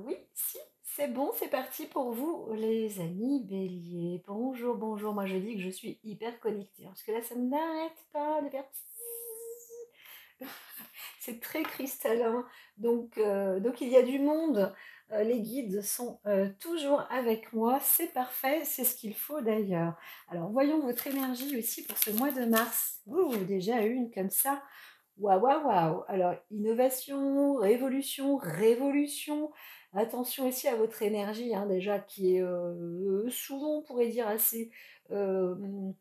Oui, si, c'est bon, c'est parti pour vous, les amis béliers. Bonjour, bonjour. Moi, je dis que je suis hyper connectée, parce que là, ça n'arrête pas de faire c'est très cristallin. Donc il y a du monde. Les guides sont toujours avec moi. C'est parfait, c'est ce qu'il faut d'ailleurs. Alors, voyons votre énergie aussi pour ce mois de mars. Ouh, déjà une comme ça. Waouh, waouh, waouh. Alors, innovation, révolution, révolution. Attention aussi à votre énergie, hein, déjà, qui est souvent, on pourrait dire, euh,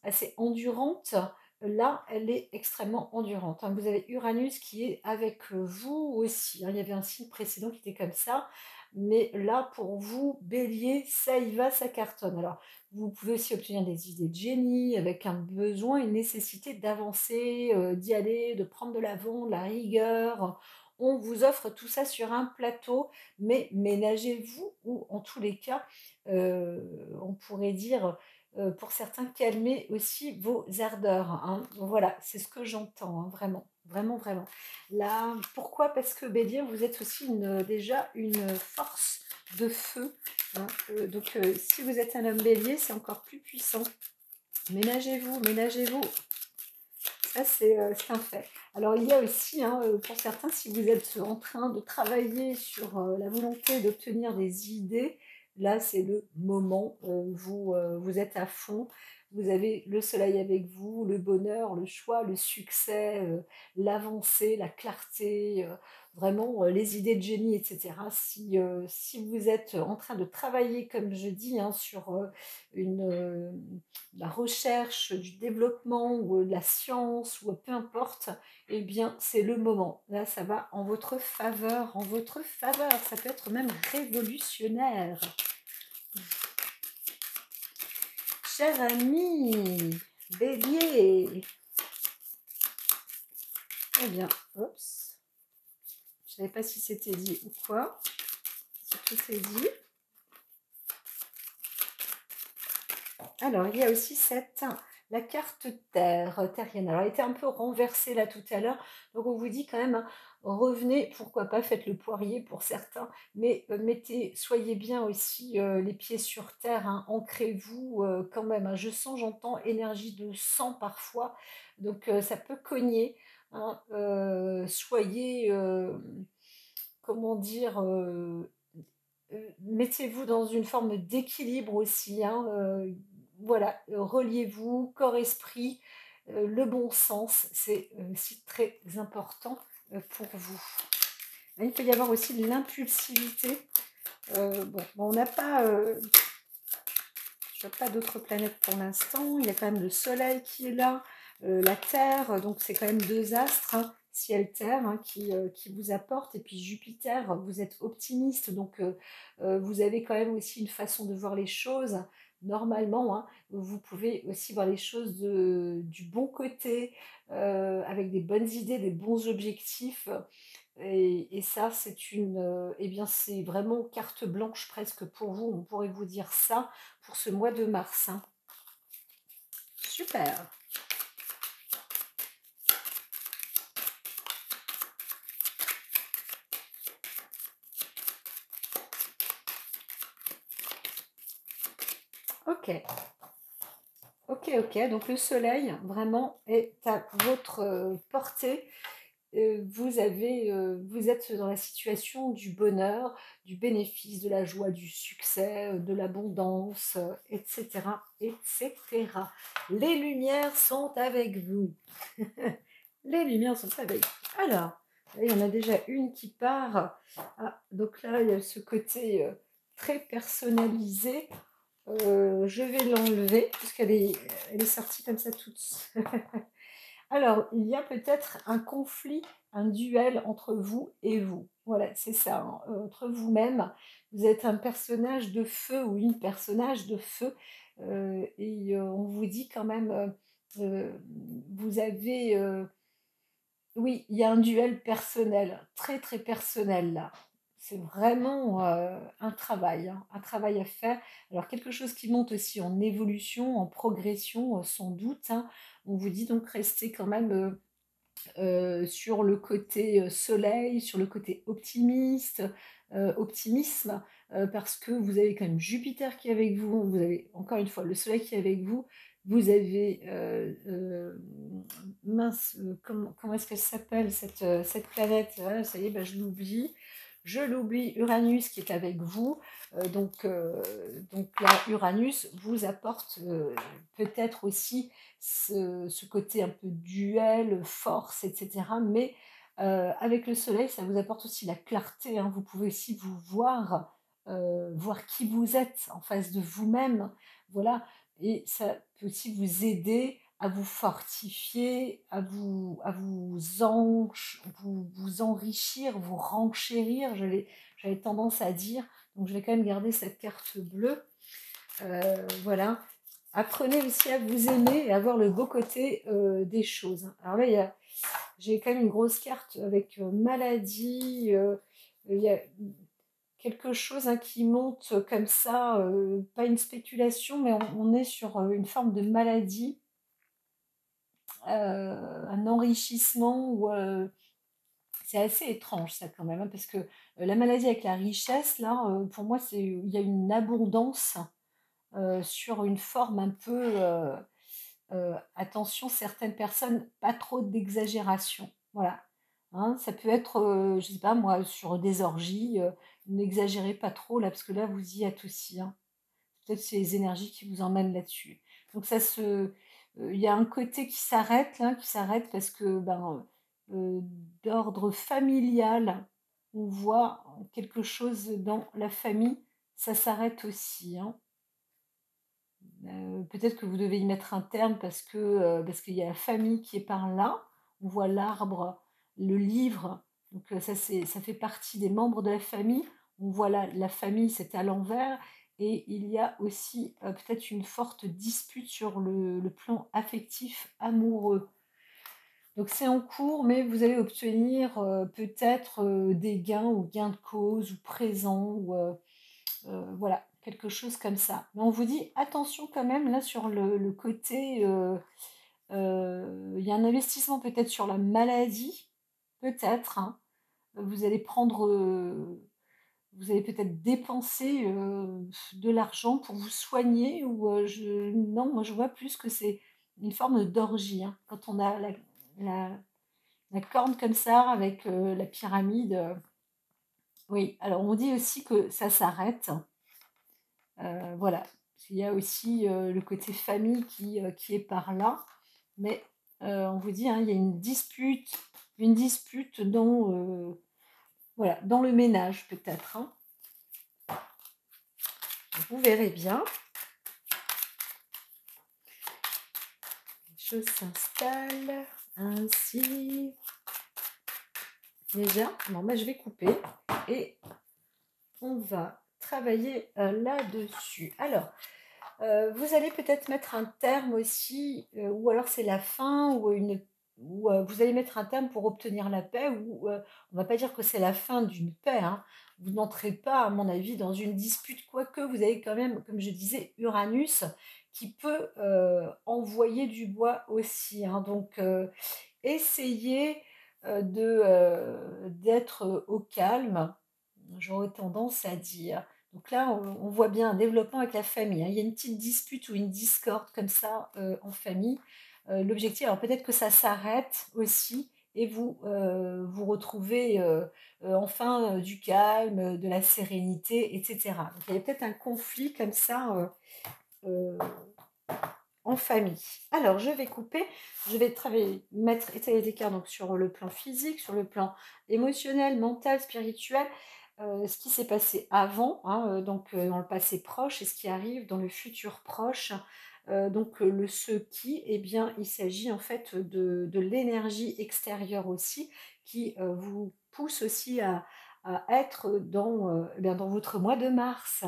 assez endurante. Là, elle est extrêmement endurante, hein. Vous avez Uranus qui est avec vous aussi, hein. Il y avait un signe précédent qui était comme ça. Mais là, pour vous, bélier, ça y va, ça cartonne. Alors, vous pouvez aussi obtenir des idées de génie avec un besoin, une nécessité d'avancer, d'y aller, de prendre de l'avant, de la rigueur. On vous offre tout ça sur un plateau, mais ménagez-vous ou en tous les cas, on pourrait dire, pour certains, calmer aussi vos ardeurs, hein. Voilà, c'est ce que j'entends, hein, vraiment, vraiment, vraiment. Là, pourquoi? Parce que bélier, vous êtes aussi déjà une force de feu, hein. Donc, si vous êtes un homme bélier, c'est encore plus puissant. Ménagez-vous, ménagez-vous. Ça, c'est un fait. Alors, il y a aussi, hein, pour certains, si vous êtes en train de travailler sur la volonté d'obtenir des idées, là, c'est le moment. Vous êtes à fond. Vous avez le soleil avec vous, le bonheur, le choix, le succès, l'avancée, la clarté, vraiment les idées de génie, etc. Si vous êtes en train de travailler, comme je dis, hein, sur une, la recherche, du développement ou de la science ou peu importe, eh bien c'est le moment. Là, ça va en votre faveur, en votre faveur. Ça peut être même révolutionnaire. Cher ami, bélier. Eh bien, oups. Je ne savais pas si c'était dit ou quoi. Si tout est dit. Alors, il y a aussi la carte terre, terrienne. Alors, elle était un peu renversée là tout à l'heure. Donc, on vous dit quand même, hein, revenez, pourquoi pas, faites le poirier pour certains, mais soyez bien aussi les pieds sur terre, hein, ancrez-vous quand même, hein. Je sens, j'entends énergie de sang parfois, donc ça peut cogner, hein. Soyez, comment dire, mettez-vous dans une forme d'équilibre aussi, hein, voilà, reliez-vous, corps-esprit, le bon sens, c'est aussi très important pour vous. Il peut y avoir aussi de l'impulsivité. Bon, on n'a pas, je vois pas d'autres planètes pour l'instant. Il y a quand même le Soleil qui est là, la Terre, donc c'est quand même deux astres, hein, ciel-terre, hein, qui vous apportent. Et puis Jupiter, vous êtes optimiste, donc vous avez quand même aussi une façon de voir les choses. Normalement, hein, vous pouvez aussi voir les choses du bon côté, avec des bonnes idées, des bons objectifs. Et ça, eh bien, c'est vraiment carte blanche presque pour vous. On pourrait vous dire ça pour ce mois de mars, hein. Super. Ok. Ok, ok. Donc le soleil vraiment est à votre portée. Vous êtes dans la situation du bonheur, du bénéfice, de la joie, du succès, de l'abondance, etc., etc. Les lumières sont avec vous. Les lumières sont avec vous. Alors, là, il y en a déjà une qui part. Ah, donc là, il y a ce côté très personnalisé. Je vais l'enlever elle est sortie comme ça toute seule. Alors, il y a peut-être un conflit, un duel entre vous et vous. Voilà, c'est ça, hein, entre vous-même. Vous êtes un personnage de feu ou une personnage de feu. On vous dit quand même, euh, vous avez... oui, il y a un duel personnel, très très personnel là. C'est vraiment un travail, hein, un travail à faire. Alors quelque chose qui monte aussi en évolution, en progression, sans doute, hein. On vous dit donc restez quand même sur le côté soleil, sur le côté optimiste, optimisme, parce que vous avez quand même Jupiter qui est avec vous, vous avez encore une fois le soleil qui est avec vous, vous avez, mince, comment est-ce qu'elle s'appelle cette planète? Ah, ça y est, bah, je l'oublie, Uranus qui est avec vous, donc là, Uranus vous apporte peut-être aussi ce côté un peu duel, force, etc. Mais avec le soleil, ça vous apporte aussi la clarté, hein. Vous pouvez aussi vous voir, voir qui vous êtes en face de vous-même. Voilà. Et ça peut aussi vous aider à vous fortifier, vous enrichir, vous renchérir, j'avais tendance à dire. Donc je vais quand même garder cette carte bleue. Voilà. Apprenez aussi à vous aimer et à voir le beau côté des choses. Alors là, j'ai quand même une grosse carte avec maladie. Il y a quelque chose, hein, qui monte comme ça, pas une spéculation, mais on est sur une forme de maladie, un enrichissement ou c'est assez étrange ça quand même, hein, parce que la maladie avec la richesse, là, pour moi, il y a une abondance sur une forme un peu, attention, certaines personnes, pas trop d'exagération. Voilà. Hein, ça peut être, je sais pas moi, sur des orgies, n'exagérez pas trop là, parce que là, vous y êtes aussi, hein. Peut-être c'est les énergies qui vous emmènent là-dessus. Donc il y a un côté qui s'arrête là, qui s'arrête parce que, ben, heu, d'ordre familial, on voit quelque chose dans la famille, ça s'arrête aussi, hein. Peut-être que vous devez y mettre un terme parce qu'il y a la famille qui est par là. On voit l'arbre, le livre, donc ça fait partie des membres de la famille. On voit la famille, c'est à l'envers et il y a aussi, peut-être une forte dispute sur le plan affectif, amoureux. Donc c'est en cours, mais vous allez obtenir, peut-être, des gains ou gain de cause ou présent ou, voilà, quelque chose comme ça. Mais on vous dit attention quand même là sur le côté, il y a un investissement peut-être sur la maladie, peut-être, hein. Vous allez prendre, vous allez peut-être dépenser, de l'argent pour vous soigner ou, non, moi je vois plus que c'est une forme d'orgie, hein. Quand on a la la corne comme ça avec, la pyramide, oui. Alors on dit aussi que ça s'arrête. Voilà. Il y a aussi, le côté famille qui est par là, mais on vous dit, hein, il y a une dispute dans, voilà, dans le ménage peut-être, hein. Vous verrez bien. Les choses s'installent ainsi. Déjà, bon, bah, je vais couper et on va travailler, là-dessus. Alors, vous allez peut-être mettre un terme aussi, ou alors c'est la fin ou vous allez mettre un terme pour obtenir la paix ou, on va pas dire que c'est la fin d'une paix, hein. Vous n'entrez pas, à mon avis, dans une dispute, quoique vous avez quand même, comme je disais, Uranus qui peut, envoyer du bois aussi, hein. Donc, essayez, d'être au calme, j'aurais tendance à dire. Donc là, on voit bien un développement avec la famille, hein. Il y a une petite dispute ou une discorde comme ça, en famille. L'objectif, alors peut-être que ça s'arrête aussi et vous retrouvez, enfin, du calme, de la sérénité et cetera. Donc il y a peut-être un conflit comme ça, heu, en famille. Alors je vais couper, je vais travailler, mettre étaler des cartes donc sur le plan physique, sur le plan émotionnel, mental, spirituel, ce qui s'est passé avant, hein, donc dans le passé proche et ce qui arrive dans le futur proche. Donc le ce qui, eh bien, il s'agit en fait de l'énergie extérieure aussi qui, vous pousse aussi à être dans, eh bien, dans votre mois de mars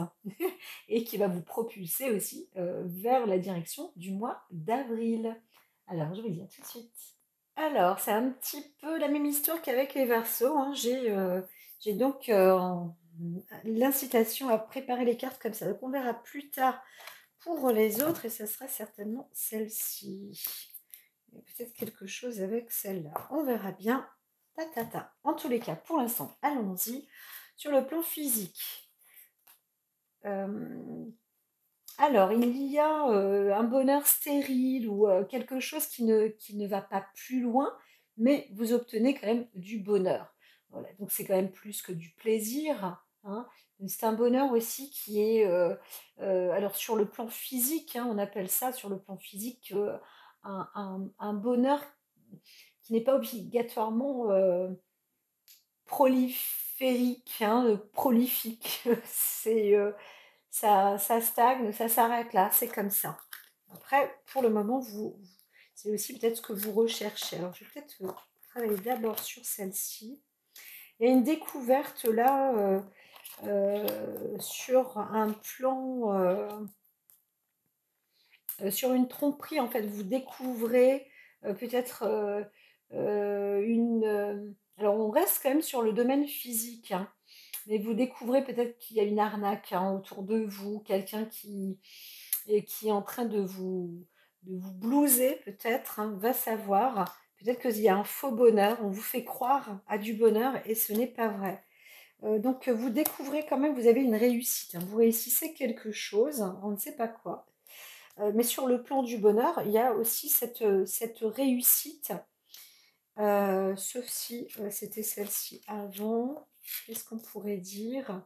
et qui va vous propulser aussi, vers la direction du mois d'avril. Alors je vous dis à tout de suite. Alors, c'est un petit peu la même histoire qu'avec les Verseaux, hein. J'ai donc, l'incitation à préparer les cartes comme ça. Donc on verra plus tard pour les autres et ce sera certainement celle-ci. peut-être quelque chose avec celle-là. On verra bien. Ta, ta, ta. En tous les cas, pour l'instant, allons-y. Sur le plan physique. Alors, il y a un bonheur stérile ou quelque chose qui ne va pas plus loin, mais vous obtenez quand même du bonheur. Voilà, donc c'est quand même plus que du plaisir, hein. C'est un bonheur aussi qui est, alors sur le plan physique, hein, on appelle ça sur le plan physique un bonheur qui n'est pas obligatoirement proliférique, hein, prolifique. C'est ça stagne, ça s'arrête là, c'est comme ça. Après, pour le moment, c'est aussi peut-être ce que vous recherchez. Alors, je vais peut-être travailler d'abord sur celle-ci. Il y a une découverte là sur un plan, sur une tromperie. En fait, vous découvrez peut-être une. Alors, on reste quand même sur le domaine physique, hein, mais vous découvrez peut-être qu'il y a une arnaque, hein, autour de vous, quelqu'un qui est en train de vous blouser peut-être, hein, va savoir. Peut-être qu'il y a un faux bonheur, on vous fait croire à du bonheur et ce n'est pas vrai. Donc vous découvrez quand même, vous avez une réussite, hein, vous réussissez quelque chose, hein, on ne sait pas quoi. Mais sur le plan du bonheur, il y a aussi cette réussite, sauf si c'était celle-ci avant. Qu'est-ce qu'on pourrait dire?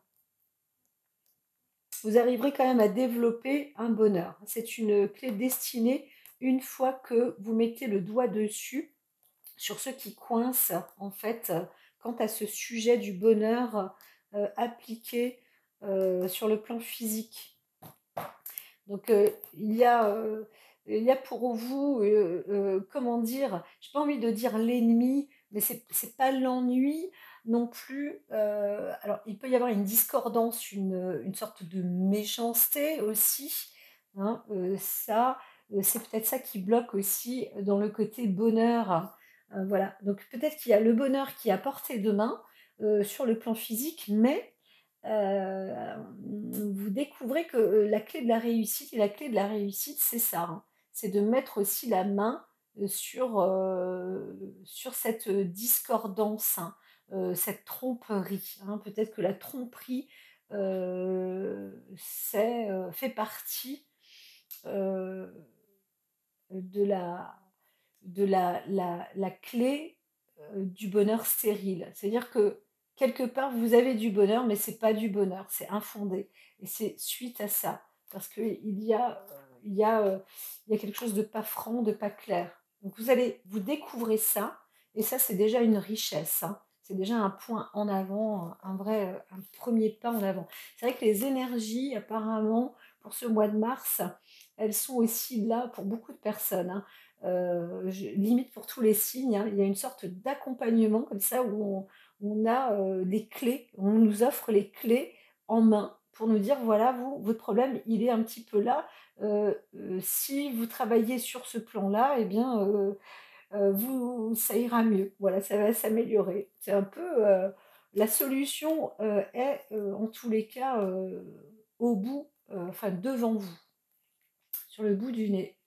Vous arriverez quand même à développer un bonheur. C'est une clé destinée une fois que vous mettez le doigt dessus sur ce qui coince en fait quant à ce sujet du bonheur appliqué sur le plan physique. Donc il y a pour vous, comment dire, j'ai pas envie de dire l'ennemi, mais c'est pas l'ennui non plus. Alors il peut y avoir une discordance, une sorte de méchanceté aussi, hein, ça, c'est peut-être ça qui bloque aussi dans le côté bonheur. Voilà, donc peut-être qu'il y a le bonheur qui est à portée de main sur le plan physique, mais vous découvrez que la clé de la réussite, et la clé de la réussite, c'est ça, hein, c'est de mettre aussi la main sur cette discordance, hein, cette tromperie, hein. Peut-être que la tromperie fait partie euh, de la clé du bonheur stérile. C'est-à-dire que quelque part, vous avez du bonheur, mais c'est pas du bonheur, c'est infondé. Et c'est suite à ça. Parce qu'il il y a quelque chose de pas franc, de pas clair. Donc vous découvrez ça, et ça, c'est déjà une richesse, hein. C'est déjà un point en avant, un vrai, un premier pas en avant. C'est vrai que les énergies, apparemment, pour ce mois de mars, elles sont aussi là pour beaucoup de personnes, hein. Limite pour tous les signes, hein, il y a une sorte d'accompagnement comme ça où on a les clés, on nous offre les clés en main pour nous dire voilà, votre problème, il est un petit peu là. Si vous travaillez sur ce plan-là, eh bien, ça ira mieux. Voilà, ça va s'améliorer. C'est un peu la solution est en tous les cas au bout, enfin devant vous, sur le bout du nez.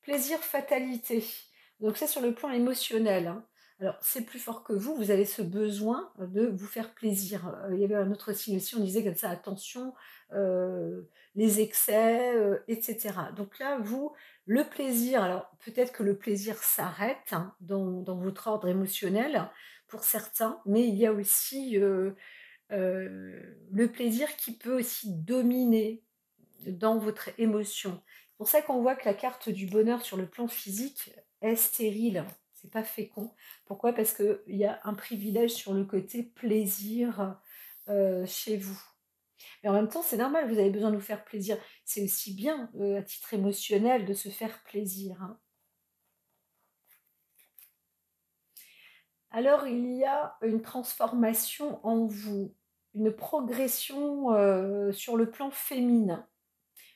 Plaisir, fatalité. Donc ça sur le plan émotionnel, hein. Alors c'est plus fort que vous avez ce besoin de vous faire plaisir. Il y avait un autre signe aussi, on disait comme ça, attention, les excès, etc. Donc là, vous, le plaisir, alors peut-être que le plaisir s'arrête, hein, dans votre ordre émotionnel pour certains, mais il y a aussi le plaisir qui peut aussi dominer dans votre émotion. C'est pour ça qu'on voit que la carte du bonheur sur le plan physique est stérile. C'est pas fécond. Pourquoi? Parce qu'il y a un privilège sur le côté plaisir chez vous. Mais en même temps, c'est normal, vous avez besoin de vous faire plaisir. C'est aussi bien, à titre émotionnel, de se faire plaisir, hein. Alors, il y a une transformation en vous, une progression sur le plan féminin.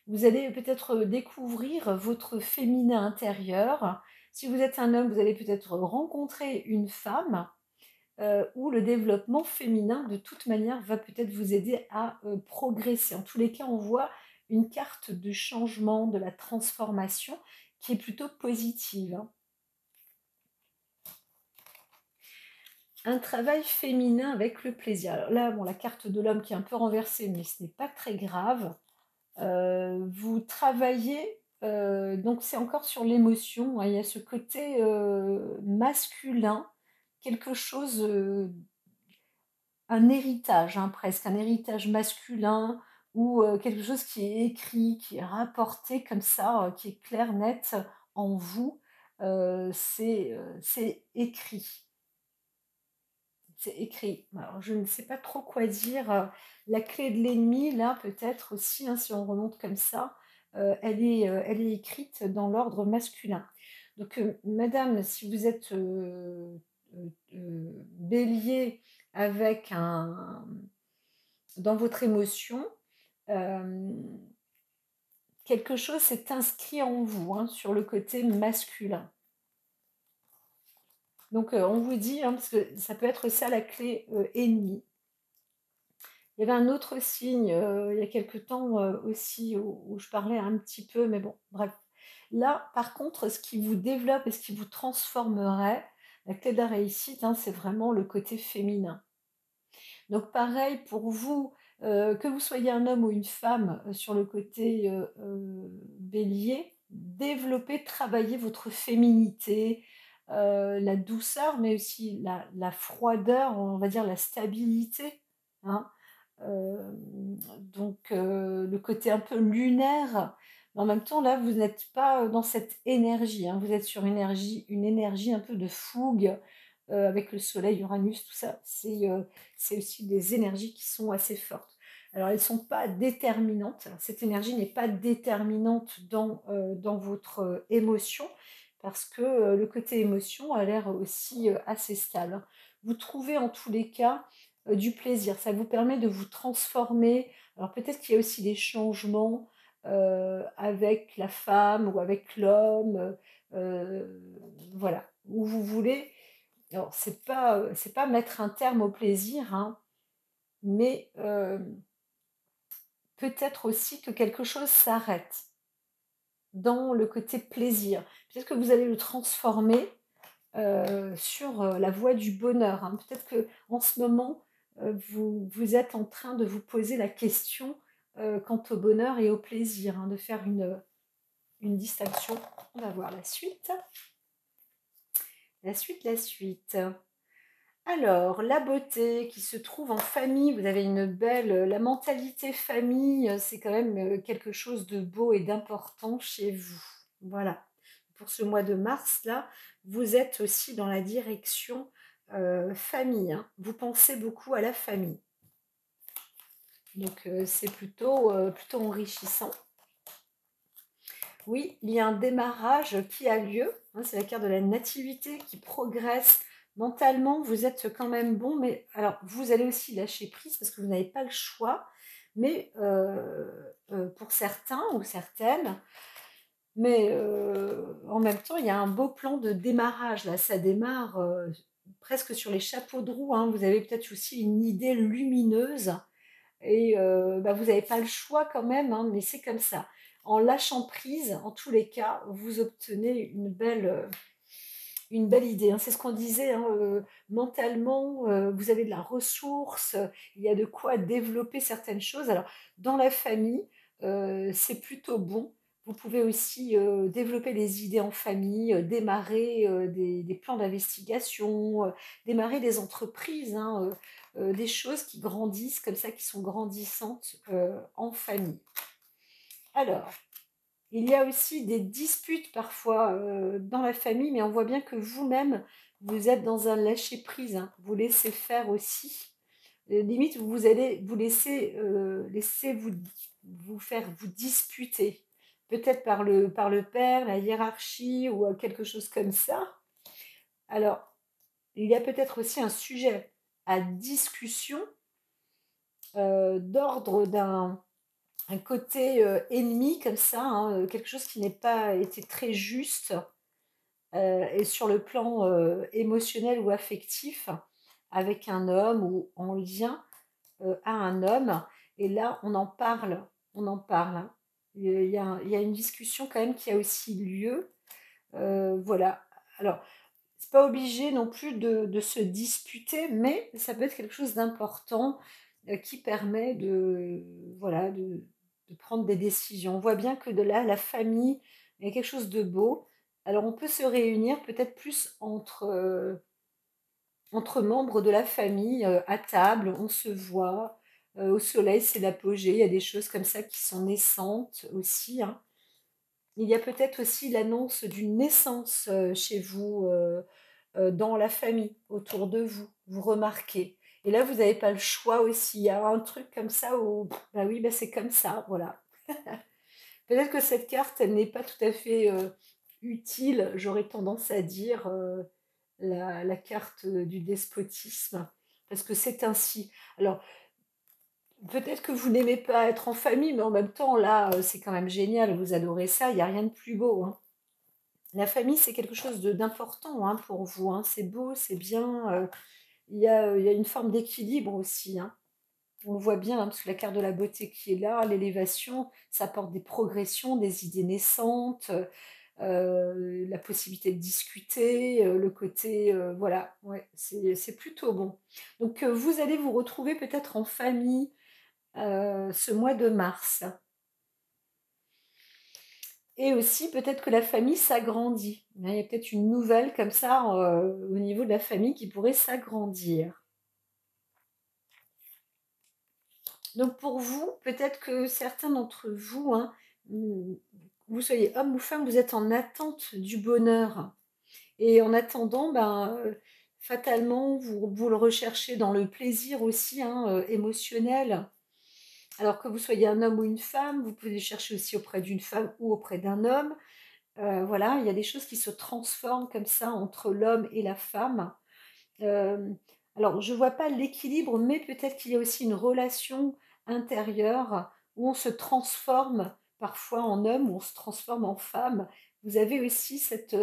Vous allez peut-être découvrir votre féminin intérieur. Si vous êtes un homme, vous allez peut-être rencontrer une femme où le développement féminin, de toute manière, va peut-être vous aider à progresser. En tous les cas, on voit une carte de changement, de la transformation qui est plutôt positive, hein. Un travail féminin avec le plaisir. Alors là, bon, la carte de l'homme qui est un peu renversée, mais ce n'est pas très grave. Vous travaillez, donc c'est encore sur l'émotion, hein, il y a ce côté, masculin, quelque chose, un héritage, hein, presque, un héritage masculin ou, quelque chose qui est écrit, qui est rapporté comme ça, qui est clair, net en vous. C'est écrit. C'est écrit. Alors je ne sais pas trop quoi dire, la clé de l'ennemi là peut-être aussi, hein, si on remonte comme ça, elle est écrite dans l'ordre masculin. Donc, madame, si vous êtes, bélier avec un dans votre émotion, hem, quelque chose s'est inscrit en vous, hein, sur le côté masculin. Donc, on vous dit, hein, parce que ça peut être ça la clé, ennemie. Il y avait un autre signe, il y a quelque temps, aussi où je parlais un petit peu, mais bon, bref. Là, par contre, ce qui vous développe et ce qui vous transformerait, la clé de la réussite, hein, c'est vraiment le côté féminin. Donc pareil pour vous, que vous soyez un homme ou une femme, sur le côté, bélier, développez, travaillez votre féminité, la douceur, mais aussi la froideur, on va dire la stabilité, hein. Donc le côté un peu lunaire, mais en même temps là, vous n'êtes pas, dans cette énergie, hein. Vous êtes sur une énergie un peu de fougue, avec le soleil, Uranus, tout ça. C'est aussi des énergies qui sont assez fortes. Alors elles ne sont pas déterminantes. Alors, cette énergie n'est pas déterminante dans votre, émotion parce que, le côté émotion a l'air aussi, assez stable, hein. Vous trouvez en tous les cas, du plaisir. Ça vous permet de vous transformer. Alors peut-être qu'il y a aussi des changements, avec la femme ou avec l'homme, voilà, où vous voulez alors c'est pas mettre un terme au plaisir, hein, mais peut-être aussi que quelque chose s'arrête dans le côté plaisir. Peut-être que vous allez le transformer, sur, la voie du bonheur, hein. Peut-être qu'en ce moment, vous êtes en train de vous poser la question, quant au bonheur et au plaisir, hein, de faire une distinction. On va voir la suite. La suite, la suite. Alors, la beauté qui se trouve en famille, vous avez une belle, la mentalité famille, c'est quand même, quelque chose de beau et d'important chez vous. Voilà. Pour ce mois de mars là, vous êtes aussi dans la direction, famille, hein. Vous pensez beaucoup à la famille. Donc, c'est plutôt enrichissant. Oui, il y a un démarrage qui a lieu, hein, c'est la carte de la nativité qui progresse. Mentalement, vous êtes quand même bon, mais alors vous allez aussi lâcher prise parce que vous n'avez pas le choix, mais pour certains ou certaines, mais en même temps, il y a un beau plan de démarrage là, ça démarre, presque sur les chapeaux de roue, hein. Vous avez peut-être aussi une idée lumineuse et bah, vous n'avez pas le choix quand même, hein, mais c'est comme ça. En lâchant prise, en tous les cas, vous obtenez une belle idée, hein. C'est ce qu'on disait, hein, mentalement, vous avez de la ressource, il y a de quoi développer certaines choses. Alors dans la famille, c'est plutôt bon. Vous pouvez aussi, développer des idées en famille, démarrer, des plans d'investigation, démarrer des entreprises, hein, des choses qui grandissent comme ça, qui sont grandissantes, en famille. Alors il y a aussi des disputes parfois, dans la famille, mais on voit bien que vous-même, vous êtes dans un lâcher-prise, hein. Vous laissez faire aussi. Limite, vous allez vous laisser vous faire vous disputer. Peut-être par le père, la hiérarchie ou, quelque chose comme ça. Alors, il y a peut-être aussi un sujet à discussion, d'ordre un côté, ennemi comme ça, hein, quelque chose qui n'est pas été très juste, et sur le plan, émotionnel ou affectif avec un homme ou en lien, à un homme et là on en parle, hein. Il y a une discussion quand même qui a aussi lieu, voilà. Alors C'est pas obligé non plus de se disputer, mais ça peut être quelque chose d'important, qui permet de voilà, de prendre des décisions. On voit bien que de là, la famille, il y a quelque chose de beau. Alors on peut se réunir peut-être plus entre membres de la famille, à table, on se voit, au soleil, c'est l'apogée. Il y a des choses comme ça qui sont naissantes aussi, hein. Il y a peut-être aussi l'annonce d'une naissance, chez vous, dans la famille, autour de vous. Vous remarquez et là, vous n'avez pas le choix aussi. Il y a un truc comme ça où, bah oui, bah, c'est comme ça, voilà. Peut-être que cette carte, elle n'est pas tout à fait, utile, j'aurais tendance à dire, la carte, du despotisme, parce que c'est ainsi. Alors, peut-être que vous n'aimez pas être en famille, mais en même temps, là, c'est quand même génial, vous adorez ça, il y a rien de plus beau, hein. La famille, c'est quelque chose d'important, hein, pour vous, hein. C'est beau, c'est bien, il y a une forme d'équilibre aussi, hein. On le voit bien, hein, parce que la carte de la beauté qui est là, l'élévation, ça apporte des progressions, des idées naissantes, la possibilité de discuter, le côté, voilà, ouais, c'est plutôt bon. Donc, vous allez vous retrouver peut-être en famille, ce mois de mars. Et aussi peut-être que la famille s'agrandit. Hein, il y a peut-être une nouvelle comme ça, au niveau de la famille qui pourrait s'agrandir. Donc pour vous, peut-être que certains d'entre vous, hein, mmh, vous soyez homme ou femme, vous êtes en attente du bonheur. Et en attendant, ben, fatalement, vous le recherchez dans le plaisir aussi, hein, émotionnel. Alors que vous soyez un homme ou une femme, vous pouvez le chercher aussi auprès d'une femme ou auprès d'un homme. Voilà, il y a des choses qui se transforment comme ça entre l'homme et la femme. Hem, alors je vois pas l'équilibre, mais peut-être qu'il y a aussi une relation intérieure où on se transforme parfois en homme, où on se transforme en femme. Vous avez aussi cette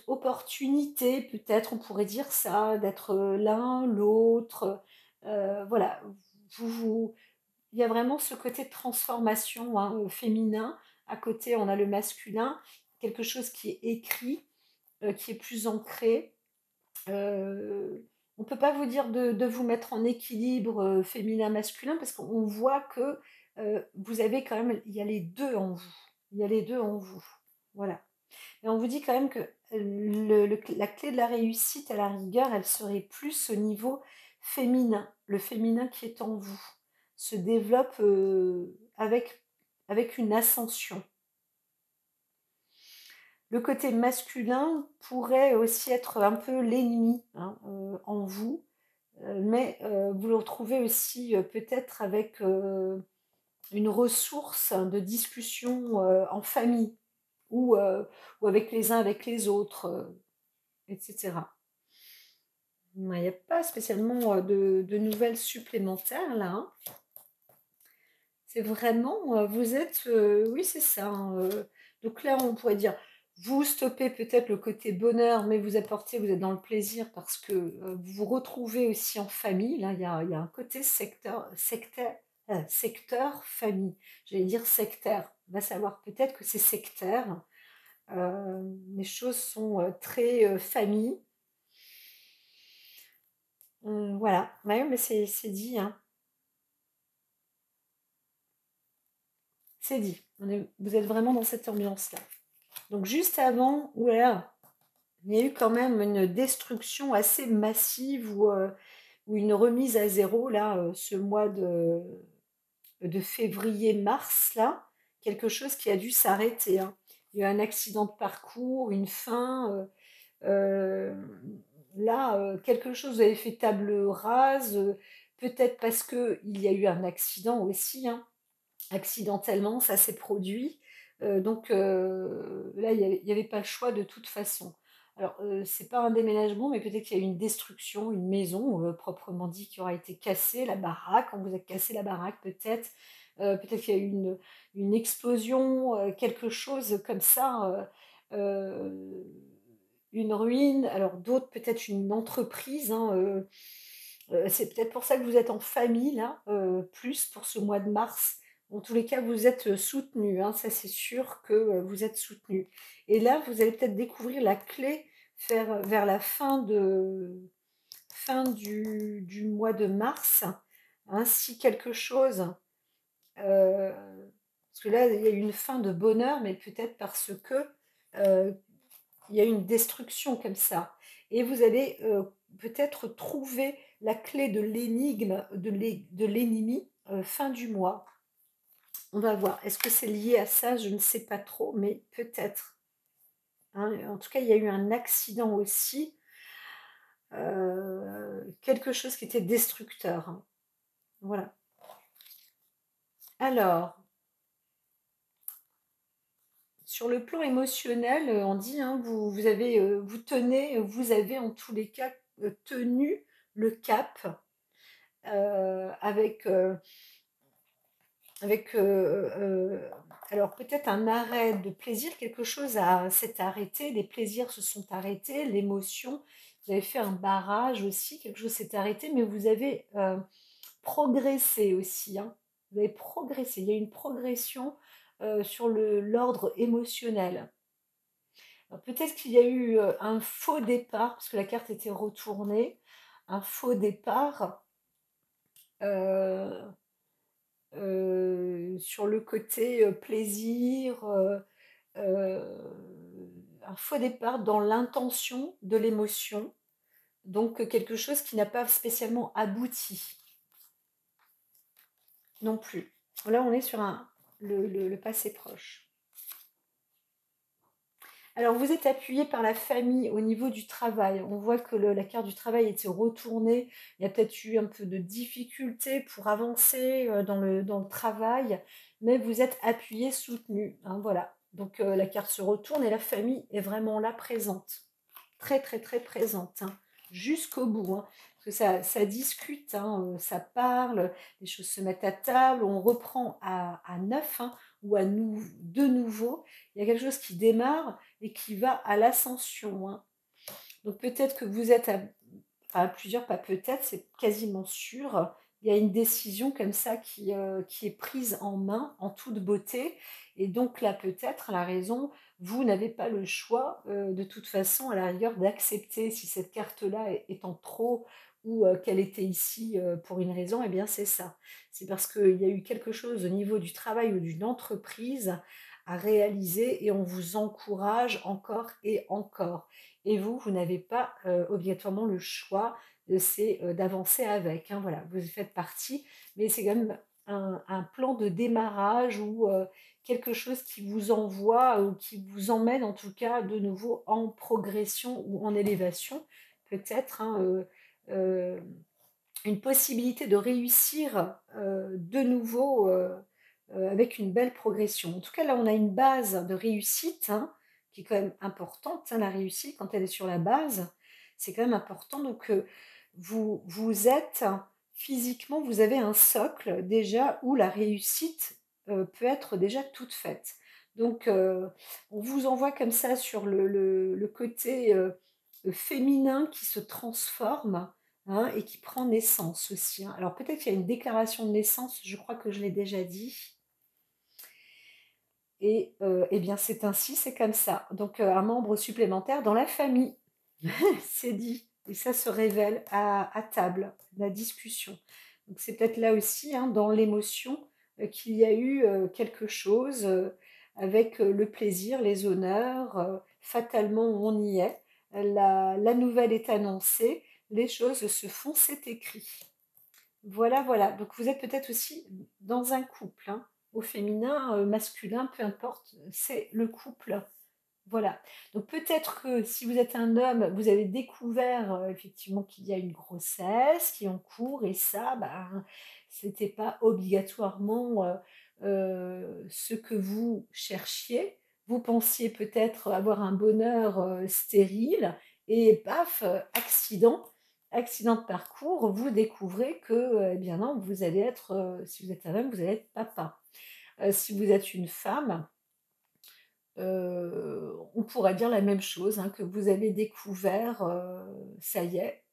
opportunité, peut-être on pourrait dire ça, d'être, l'un, l'autre, voilà. Vous il y a vraiment ce côté de transformation, hein, féminin. À côté, on a le masculin, quelque chose qui est écrit, qui est plus ancré. On ne peut pas vous dire de vous mettre en équilibre, féminin-masculin parce qu'on voit que, vous avez quand même il y a les 2 en vous. Il y a les 2 en vous. Voilà. Et on vous dit quand même que la clé de la réussite, à la rigueur, elle serait plus au niveau féminin. Le féminin qui est en vous se développe avec une ascension. Le côté masculin pourrait aussi être un peu l'ennemi, hein, en vous, mais vous le retrouvez aussi peut-être avec une ressource de discussion en famille ou avec les uns avec les autres, etc. Ouais, il n'y a pas spécialement de nouvelles supplémentaires là, hein. C'est vraiment, vous êtes, oui c'est ça, hein, donc là on pourrait dire, vous stoppez peut-être le côté bonheur, mais vous apportez, vous êtes dans le plaisir parce que vous vous retrouvez aussi en famille. Là, il y a un côté secteur famille. J'allais dire sectaire. On va savoir peut-être que c'est sectaire. Les choses sont très famille. Voilà, ouais, mais c'est dit, hein. C'est dit. Vous êtes vraiment dans cette ambiance-là. Donc juste avant, oulala, il y a eu quand même une destruction assez massive ou une remise à zéro là, ce mois de février-mars là, quelque chose qui a dû s'arrêter, hein. Il y a eu un accident de parcours, une fin, là, quelque chose, vous avez fait table rase, peut-être parce que il y a eu un accident aussi, hein. Accidentellement, ça s'est produit. Donc là, il y avait pas le choix de toute façon. Alors, c'est pas un déménagement, mais peut-être qu'il y a eu une destruction, une maison, proprement dit, qui aura été cassée, la baraque, on vous a cassé la baraque peut-être. Peut-être qu'il y a eu une explosion, quelque chose comme ça, une ruine. Alors d'autres, peut-être une entreprise, hein, c'est peut-être pour ça que vous êtes en famille là, plus pour ce mois de mars. En tous les cas, vous êtes soutenu, hein, ça c'est sûr que vous êtes soutenu. Et là, vous allez peut-être découvrir la clé vers la fin du mois de mars, hein, si quelque chose, euh, parce que là, il y a une fin de bonheur, mais peut-être parce que euh, il y a une destruction comme ça. Et vous allez peut-être trouver la clé de l'énigme, de l'ennemi, fin du mois. On va voir. Est-ce que c'est lié à ça? Je ne sais pas trop, mais peut-être. Hein. En tout cas, il y a eu un accident aussi. Quelque chose qui était destructeur. Hein. Voilà. Alors, sur le plan émotionnel, on dit, hein, vous avez, vous avez en tous les cas tenu le cap avec, avec alors peut-être un arrêt de plaisir, quelque chose s'est arrêté, les plaisirs se sont arrêtés, l'émotion, vous avez fait un barrage aussi, quelque chose s'est arrêté, mais vous avez progressé aussi, hein. Vous avez progressé, il y a une progression sur l'ordre émotionnel. Peut-être qu'il y a eu un faux départ, parce que la carte était retournée, un faux départ. euh, sur le côté plaisir, un faux départ dans l'intention de l'émotion, donc quelque chose qui n'a pas spécialement abouti non plus. Là, on est sur le passé proche. Alors, vous êtes appuyé par la famille au niveau du travail. On voit que la carte du travail était retournée. Il y a peut-être eu un peu de difficulté pour avancer dans le travail, mais vous êtes appuyé, soutenu. Hein, voilà. Donc, la carte se retourne et la famille est vraiment là, présente. Très, très, très présente. Hein, jusqu'au bout. Hein, parce que ça discute, hein, ça parle, les choses se mettent à table, on reprend à neuf, hein, ou de nouveau. Il y a quelque chose qui démarre et qui va à l'ascension. Hein. Donc peut-être que vous êtes à plusieurs, pas peut-être, c'est quasiment sûr. Il y a une décision comme ça qui est prise en main, en toute beauté. Et donc là, peut-être, la raison, vous n'avez pas le choix, de toute façon, à la rigueur, d'accepter si cette carte-là est en trop ou qu'elle était ici pour une raison, eh bien c'est ça. C'est parce qu'il y a eu quelque chose au niveau du travail ou d'une entreprise à réaliser et on vous encourage encore et encore. Et vous n'avez pas obligatoirement le choix d'avancer avec. Hein, voilà, vous faites partie, mais c'est quand même un plan de démarrage ou quelque chose qui vous envoie ou qui vous emmène en tout cas de nouveau en progression ou en élévation, peut-être. Hein, une possibilité de réussir de nouveau avec une belle progression. En tout cas, là, on a une base de réussite hein, qui est quand même importante. Hein, la réussite, quand elle est sur la base, c'est quand même important. Donc, vous êtes physiquement, vous avez un socle déjà où la réussite peut être déjà toute faite. Donc, on vous envoie comme ça sur le côté féminin qui se transforme hein, et qui prend naissance aussi. Hein. Alors peut-être qu'il y a une déclaration de naissance, je crois que je l'ai déjà dit. Et eh bien c'est ainsi, c'est comme ça. Donc un membre supplémentaire dans la famille, c'est dit. Et ça se révèle à table, la discussion. Donc c'est peut-être là aussi, hein, dans l'émotion, qu'il y a eu quelque chose avec le plaisir, les honneurs. Fatalement, on y est. La nouvelle est annoncée, les choses se font, c'est écrit. Voilà, voilà. Donc vous êtes peut-être aussi dans un couple, hein, au féminin, masculin, peu importe, c'est le couple. Voilà. Donc peut-être que si vous êtes un homme, vous avez découvert effectivement qu'il y a une grossesse qui est en cours et ça, ben, c'était pas obligatoirement ce que vous cherchiez. Vous pensiez peut-être avoir un bonheur stérile et paf, accident de parcours, vous découvrez que, eh bien non, vous allez être, si vous êtes un homme, vous allez être papa. Si vous êtes une femme, on pourrait dire la même chose, hein, que vous avez découvert, ça y est,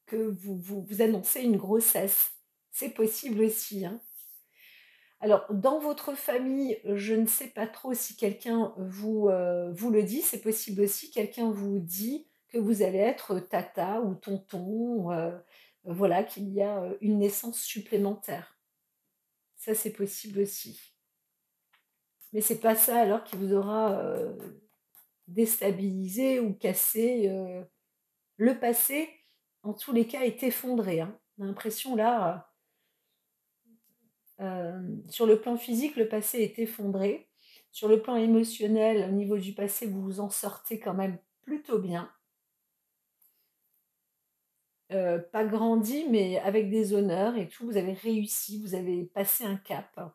que vous annoncez une grossesse. C'est possible aussi, hein. Alors, dans votre famille, je ne sais pas trop si quelqu'un vous le dit. C'est possible aussi, quelqu'un vous dit que vous allez être tata ou tonton, voilà, qu'il y a une naissance supplémentaire. Ça, c'est possible aussi. Mais c'est pas ça alors qui vous aura déstabilisé ou cassé. Le passé, en tous les cas, est effondré, hein. On a l'impression là, sur le plan physique, le passé est effondré. Sur le plan émotionnel, au niveau du passé, vous vous en sortez quand même plutôt bien. Pas grandi, mais avec des honneurs et tout, vous avez réussi, vous avez passé un cap.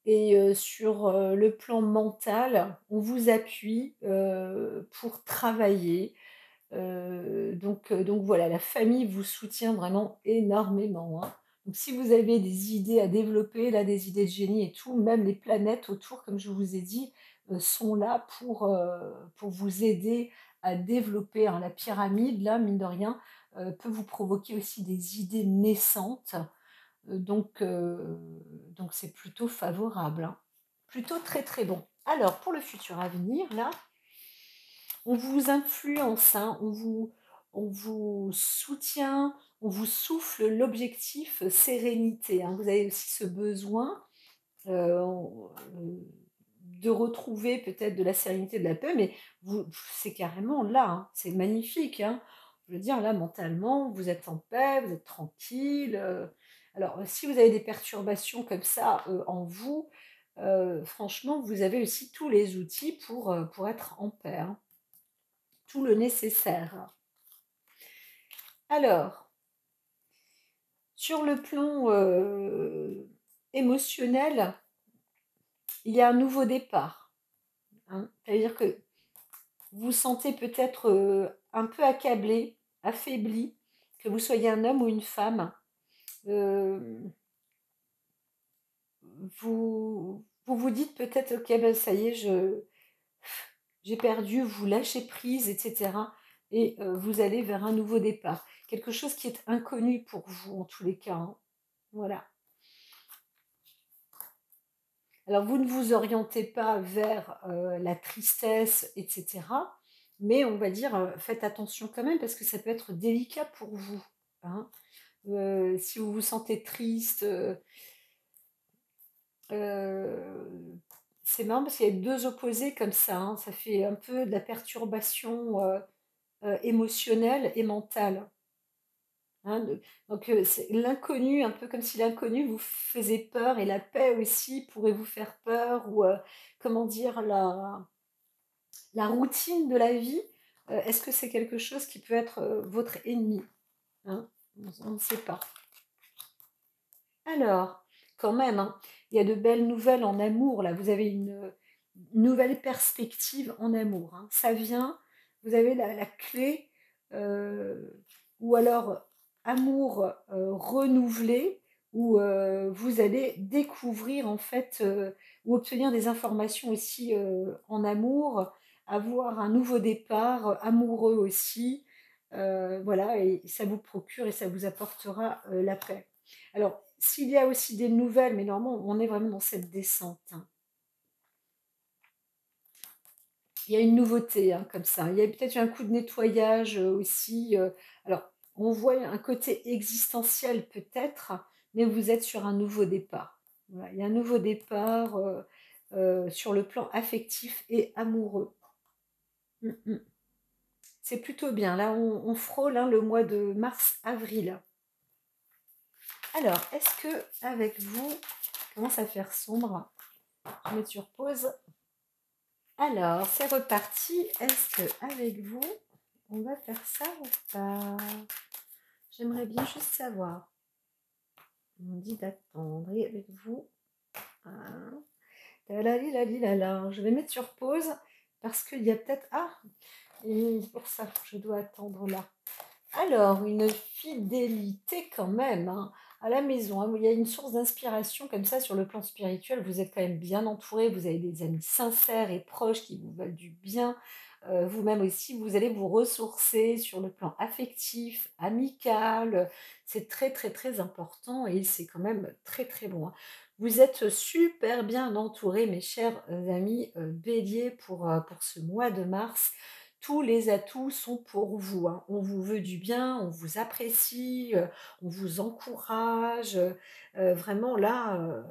Et sur, le plan mental, on vous appuie, pour travailler. Donc voilà, la famille vous soutient vraiment énormément, hein. Donc si vous avez des idées à développer, là, des idées de génie et tout, même les planètes autour, comme je vous ai dit, sont là pour vous aider à développer, hein. La pyramide, là, mine de rien, peut vous provoquer aussi des idées naissantes, donc c'est plutôt favorable, hein. Plutôt très, très bon. Alors pour le futur à venir, là, on vous influence, hein, on vous soutient, on vous souffle l'objectif sérénité, hein. Vous avez aussi ce besoin de retrouver peut-être de la sérénité, de la paix, mais c'est carrément là, hein, c'est magnifique, hein. Je veux dire, là, mentalement, vous êtes en paix, vous êtes tranquille. Alors, si vous avez des perturbations comme ça en vous, franchement, vous avez aussi tous les outils pour être en paix, hein, tout le nécessaire. Alors, sur le plan émotionnel, il y a un nouveau départ, hein. C'est-à-dire que vous vous sentez peut-être un peu accablé, affaibli, que vous soyez un homme ou une femme. Euh, vous vous dites peut-être, ok, ben ça y est, j'ai perdu, vous lâchez prise, etc. Et vous allez vers un nouveau départ. Quelque chose qui est inconnu pour vous, en tous les cas, hein. Voilà. Alors, vous ne vous orientez pas vers la tristesse, etc. Mais on va dire, faites attention quand même parce que ça peut être délicat pour vous, hein. Si vous vous sentez triste, c'est marrant parce qu'il y a deux opposés comme ça, hein. Ça fait un peu de la perturbation émotionnelle et mentale, hein. Donc, c'est l'inconnu, un peu comme si l'inconnu vous faisait peur et la paix aussi pourrait vous faire peur ou comment dire, la routine de la vie, est-ce que c'est quelque chose qui peut être votre ennemi, hein? On ne sait pas. Alors, quand même, hein, il y a de belles nouvelles en amour, là. Vous avez une nouvelle perspective en amour, hein. Ça vient, vous avez la clé, ou alors amour renouvelé, où vous allez découvrir, en fait, ou obtenir des informations aussi en amour, avoir un nouveau départ amoureux aussi. Voilà, et ça vous procure et ça vous apportera la paix. Alors, s'il y a aussi des nouvelles, mais normalement, on est vraiment dans cette descente, hein. Il y a une nouveauté, hein, comme ça. Il y a peut-être eu un coup de nettoyage aussi. Alors, on voit un côté existentiel peut-être, mais vous êtes sur un nouveau départ. Voilà, il y a un nouveau départ sur le plan affectif et amoureux. Mm, mm. C'est plutôt bien. Là, on frôle, hein, le mois de mars-avril. Alors, est-ce que avec vous, commence à faire sombre? Je vais mettre sur pause. Alors, c'est reparti. Est-ce que avec vous, on va faire ça ou pas? J'aimerais bien juste savoir. On dit d'attendre. Et avec vous, hein. Talalilalilalala. Je vais mettre sur pause parce qu'il y a peut-être... Ah, et c'est pour ça que je dois attendre là. Alors, une fidélité quand même, hein, à la maison, hein. Il y a une source d'inspiration comme ça sur le plan spirituel. Vous êtes quand même bien entouré. Vous avez des amis sincères et proches qui vous veulent du bien. Vous-même aussi, vous allez vous ressourcer sur le plan affectif, amical, c'est très, très, très important et c'est quand même très, très bon, hein. Vous êtes super bien entourés, mes chers, amis, Bélier pour ce mois de mars. Tous les atouts sont pour vous, hein. On vous veut du bien, on vous apprécie, on vous encourage, vraiment là,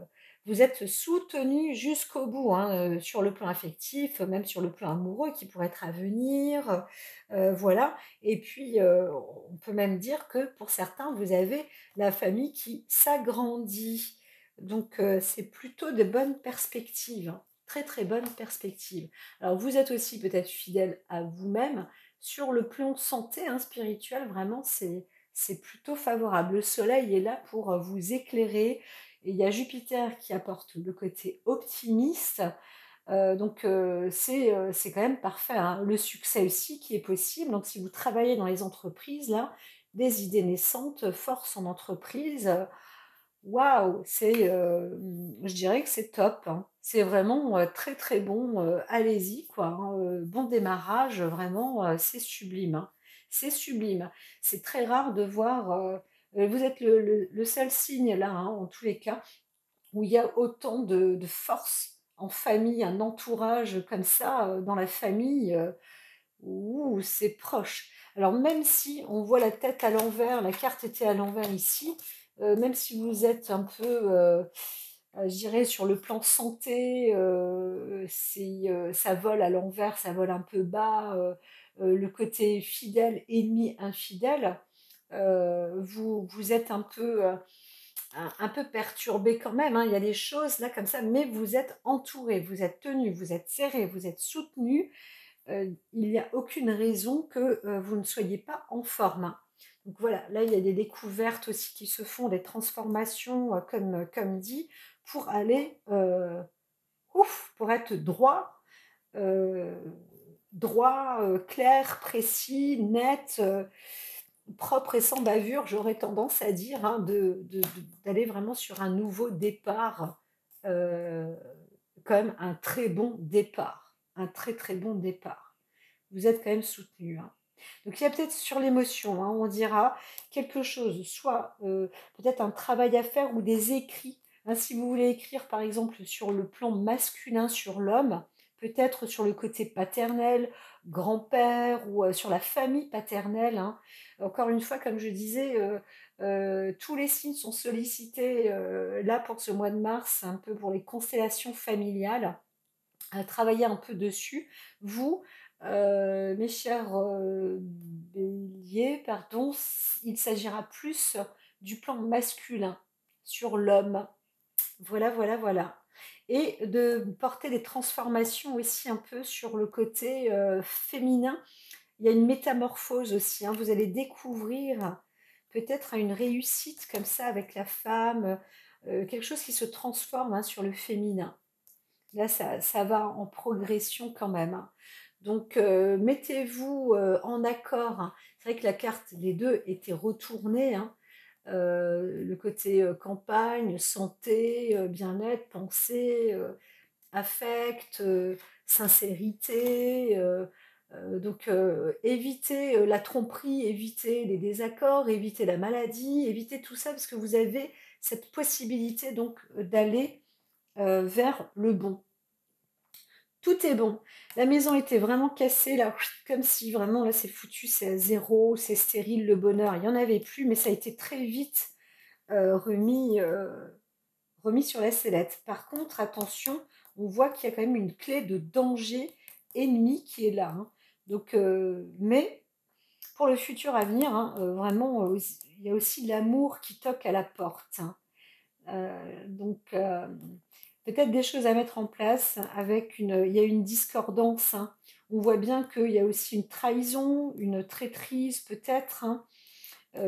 vous êtes soutenus jusqu'au bout, hein, sur le plan affectif, même sur le plan amoureux qui pourrait être à venir, voilà et puis, on peut même dire que pour certains, vous avez la famille qui s'agrandit. Donc, c'est plutôt de bonnes perspectives, hein, très, très bonnes perspectives. Alors vous êtes aussi peut-être fidèle à vous-même. Sur le plan santé, hein, spirituel, vraiment, c'est plutôt favorable. Le soleil est là pour, vous éclairer, et il y a Jupiter qui apporte le côté optimiste, donc c'est quand même parfait, hein. Le succès aussi qui est possible, donc si vous travaillez dans les entreprises là, des idées naissantes, force en entreprise, waouh! Je dirais que c'est top, hein. C'est vraiment, très, très bon, allez-y quoi, hein, bon démarrage, vraiment, c'est sublime, hein. C'est sublime. C'est très rare de voir, vous êtes le seul signe là, hein, en tous les cas, où il y a autant de force en famille, un entourage comme ça, dans la famille, ouh, c'est proche. Alors même si on voit la tête à l'envers, la carte était à l'envers ici, même si vous êtes un peu, je dirais sur le plan santé, ça vole à l'envers, ça vole un peu bas, le côté fidèle, ennemi, infidèle, vous êtes un peu perturbé quand même, hein. Il y a des choses là comme ça, mais vous êtes entouré, vous êtes tenu, vous êtes serré, vous êtes soutenu. Il n'y a aucune raison que vous ne soyez pas en forme, hein. Donc voilà, là il y a des découvertes aussi qui se font, des transformations, comme dit, pour aller, ouf, pour être droit, euh, droit, clair, précis, net, propre et sans bavure, j'aurais tendance à dire, hein, d'aller vraiment sur un nouveau départ, euh, quand même un très bon départ, un très très bon départ. Vous êtes quand même soutenu, hein. Donc il y a peut-être sur l'émotion, hein, on dira quelque chose, soit peut-être un travail à faire ou des écrits, hein. Si vous voulez écrire par exemple sur le plan masculin sur l'homme, peut-être sur le côté paternel, grand-père ou sur la famille paternelle, hein. Encore une fois, comme je disais, tous les signes sont sollicités là pour ce mois de mars, un peu pour les constellations familiales, à travailler un peu dessus. Vous, mes chers béliers, pardon, il s'agira plus du plan masculin sur l'homme. Voilà, voilà, voilà. Et de porter des transformations aussi un peu sur le côté féminin. Il y a une métamorphose aussi, hein. Vous allez découvrir peut-être une réussite comme ça avec la femme, quelque chose qui se transforme, hein, sur le féminin. Là, ça va en progression quand même, hein. Donc, mettez-vous en accord, hein. C'est vrai que la carte, les deux étaient retournés, hein. Le côté campagne, santé, bien-être, pensée, affect, sincérité. Donc, évitez la tromperie, évitez les désaccords, évitez la maladie, évitez tout ça parce que vous avez cette possibilité donc d'aller vers le bon. Tout est bon. La maison était vraiment cassée, là, comme si vraiment, là, c'est foutu, c'est à zéro, c'est stérile, le bonheur. Il n'y en avait plus, mais ça a été très vite remis sur la sellette. Par contre, attention, on voit qu'il y a quand même une clé de danger ennemi qui est là, hein. Donc, mais pour le futur à venir, hein, vraiment, il y a aussi l'amour qui toque à la porte, hein. Donc, peut-être des choses à mettre en place avec il y a une discordance, hein. On voit bien qu'il y a aussi une trahison, une traîtrise peut-être, hein,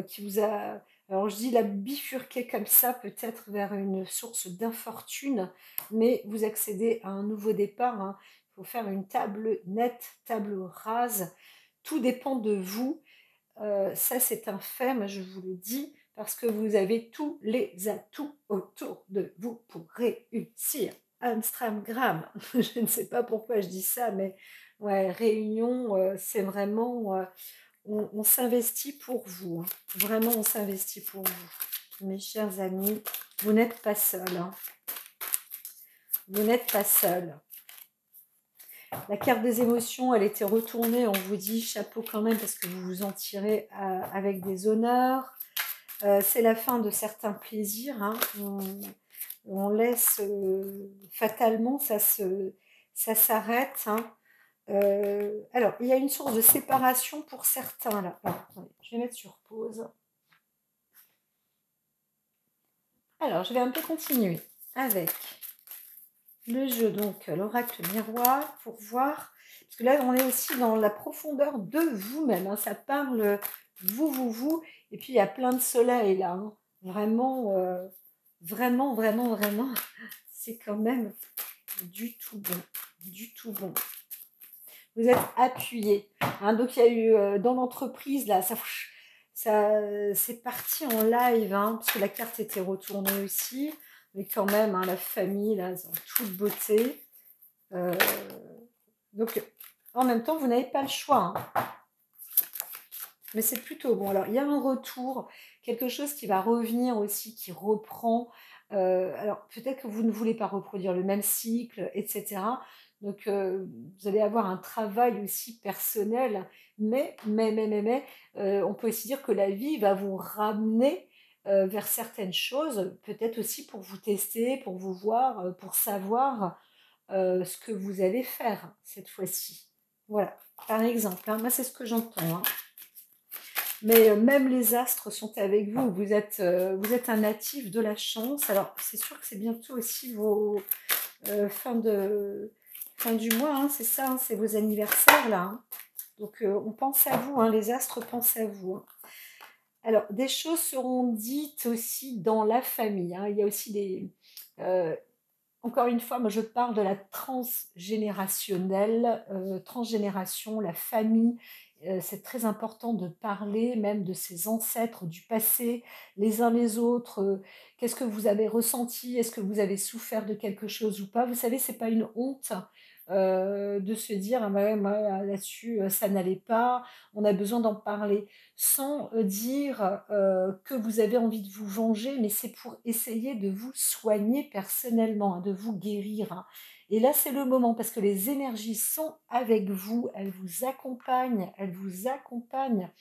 qui vous a, alors je dis la bifurquer comme ça, peut-être vers une source d'infortune, mais vous accédez à un nouveau départ, hein. Il faut faire une table nette, table rase. Tout dépend de vous. Ça, c'est un fait, moi je vous le dis, parce que vous avez tous les atouts autour de vous pour réussir. Amstramgram, je ne sais pas pourquoi je dis ça, mais Ouais, réunion, c'est vraiment, on s'investit pour vous, hein. Vraiment, on s'investit pour vous. Mes chers amis, vous n'êtes pas seuls, hein. Vous n'êtes pas seuls. La carte des émotions, elle était retournée. On vous dit chapeau quand même parce que vous vous en tirez avec des honneurs. C'est la fin de certains plaisirs, hein. On laisse fatalement, ça s'arrête, hein. Alors, il y a une source de séparation pour certains là. Alors, attendez, je vais mettre sur pause. Alors, je vais un peu continuer avec le jeu, donc l'oracle miroir, pour voir, parce que là, on est aussi dans la profondeur de vous-même, hein. Ça parle vous, et puis il y a plein de soleil là, hein. Vraiment, vraiment, c'est quand même du tout bon, du tout bon. Vous êtes appuyé, hein. Donc il y a eu dans l'entreprise là, c'est parti en live, hein, parce que la carte était retournée aussi, mais quand même, hein, la famille là, en toute beauté. Euh, donc en même temps, vous n'avez pas le choix, hein. Mais c'est plutôt bon. Alors il y a un retour, quelque chose qui va revenir aussi, qui reprend. Alors peut-être que vous ne voulez pas reproduire le même cycle, etc. Donc vous allez avoir un travail aussi personnel, mais on peut aussi dire que la vie va vous ramener vers certaines choses, peut-être aussi pour vous tester, pour vous voir, pour savoir ce que vous allez faire cette fois-ci. Voilà, par exemple, hein, moi c'est ce que j'entends, hein. Mais même les astres sont avec vous. Vous êtes un natif de la chance. Alors, c'est sûr que c'est bientôt aussi vos fin du mois, hein, c'est ça, hein, c'est vos anniversaires là, hein. Donc, on pense à vous, hein, les astres pensent à vous, hein. Alors, des choses seront dites aussi dans la famille, hein. Il y a aussi euh, encore une fois, moi je parle de la transgénérationnelle, transgénération, la famille. C'est très important de parler même de ses ancêtres du passé, les uns les autres. Qu'est-ce que vous avez ressenti? Est-ce que vous avez souffert de quelque chose ou pas? Vous savez, c'est pas une honte de se dire ah, bah ouais, moi là-dessus ça n'allait pas. On a besoin d'en parler sans dire que vous avez envie de vous venger, mais c'est pour essayer de vous soigner personnellement, hein, de vous guérir, hein. Et là, c'est le moment parce que les énergies sont avec vous, elles vous accompagnent, elles vous accompagnent.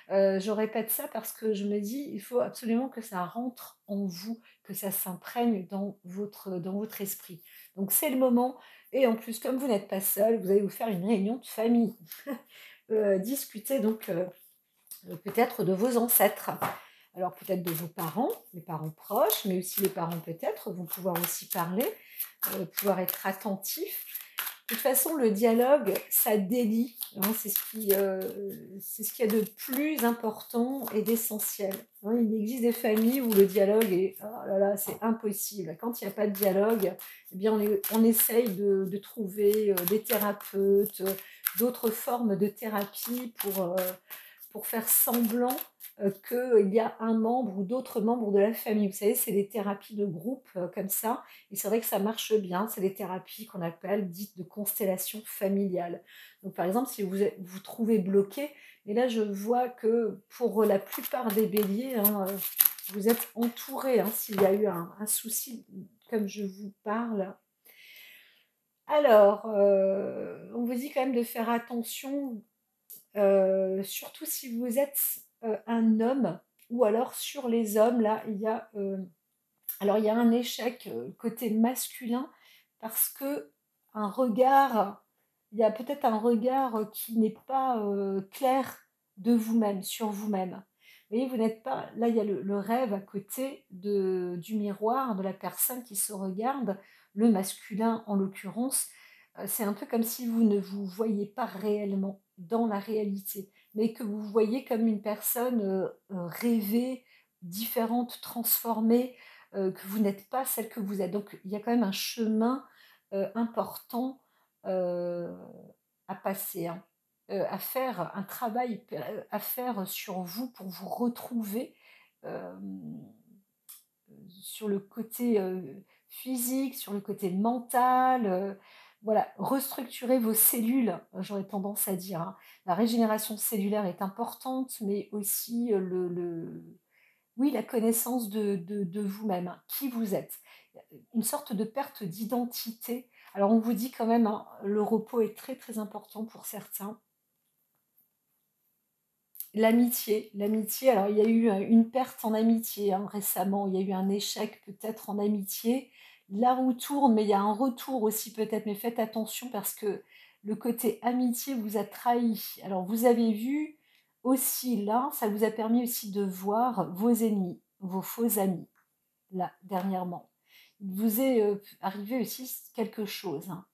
Je répète ça parce que je me dis, il faut absolument que ça rentre en vous, que ça s'imprègne dans votre esprit. Donc c'est le moment. Et en plus, comme vous n'êtes pas seul, vous allez vous faire une réunion de famille. Discuter donc peut-être de vos ancêtres. Alors peut-être de vos parents, les parents proches, mais aussi les parents peut-être vont pouvoir aussi parler, pouvoir être attentifs. De toute façon, le dialogue, ça délie, hein, c'est ce qu'il y a de plus important et d'essentiel, hein. Il existe des familles où le dialogue est, oh là là, c'est impossible. Quand il n'y a pas de dialogue, eh bien on essaye de trouver des thérapeutes, d'autres formes de thérapie pour faire semblant qu'il y a un membre ou d'autres membres de la famille. Vous savez, c'est des thérapies de groupe comme ça, et c'est vrai que ça marche bien. C'est des thérapies qu'on appelle dites de constellation familiale. Donc par exemple, si vous trouvez bloqué, et là je vois que pour la plupart des béliers, hein, vous êtes entouré, hein, s'il y a eu un souci comme je vous parle. Alors, on vous dit quand même de faire attention, surtout si vous êtes un homme, ou alors sur les hommes, là, alors il y a un échec côté masculin, parce que un regard, il y a peut-être un regard qui n'est pas clair de vous-même, sur vous-même. Vous voyez, vous n'êtes pas, là il y a le rêve à côté du miroir, de la personne qui se regarde, le masculin en l'occurrence. C'est un peu comme si vous ne vous voyez pas réellement dans la réalité, mais que vous voyez comme une personne rêvée, différente, transformée, que vous n'êtes pas celle que vous êtes. Donc il y a quand même un chemin important euh, à passer, hein, à faire, un travail à faire sur vous pour vous retrouver euh, sur le côté physique, sur le côté mental. voilà, restructurer vos cellules, j'aurais tendance à dire, hein. La régénération cellulaire est importante, mais aussi oui, la connaissance de vous-même, hein, qui vous êtes. Une sorte de perte d'identité. Alors on vous dit quand même, hein, le repos est très très important pour certains. L'amitié, alors il y a eu une perte en amitié, hein, récemment, il y a eu un échec peut-être en amitié. La roue tourne, mais il y a un retour aussi peut-être, mais faites attention parce que le côté amitié vous a trahi. Alors vous avez vu aussi là, ça vous a permis aussi de voir vos ennemis, vos faux amis, là, dernièrement. Il vous est arrivé aussi quelque chose, hein.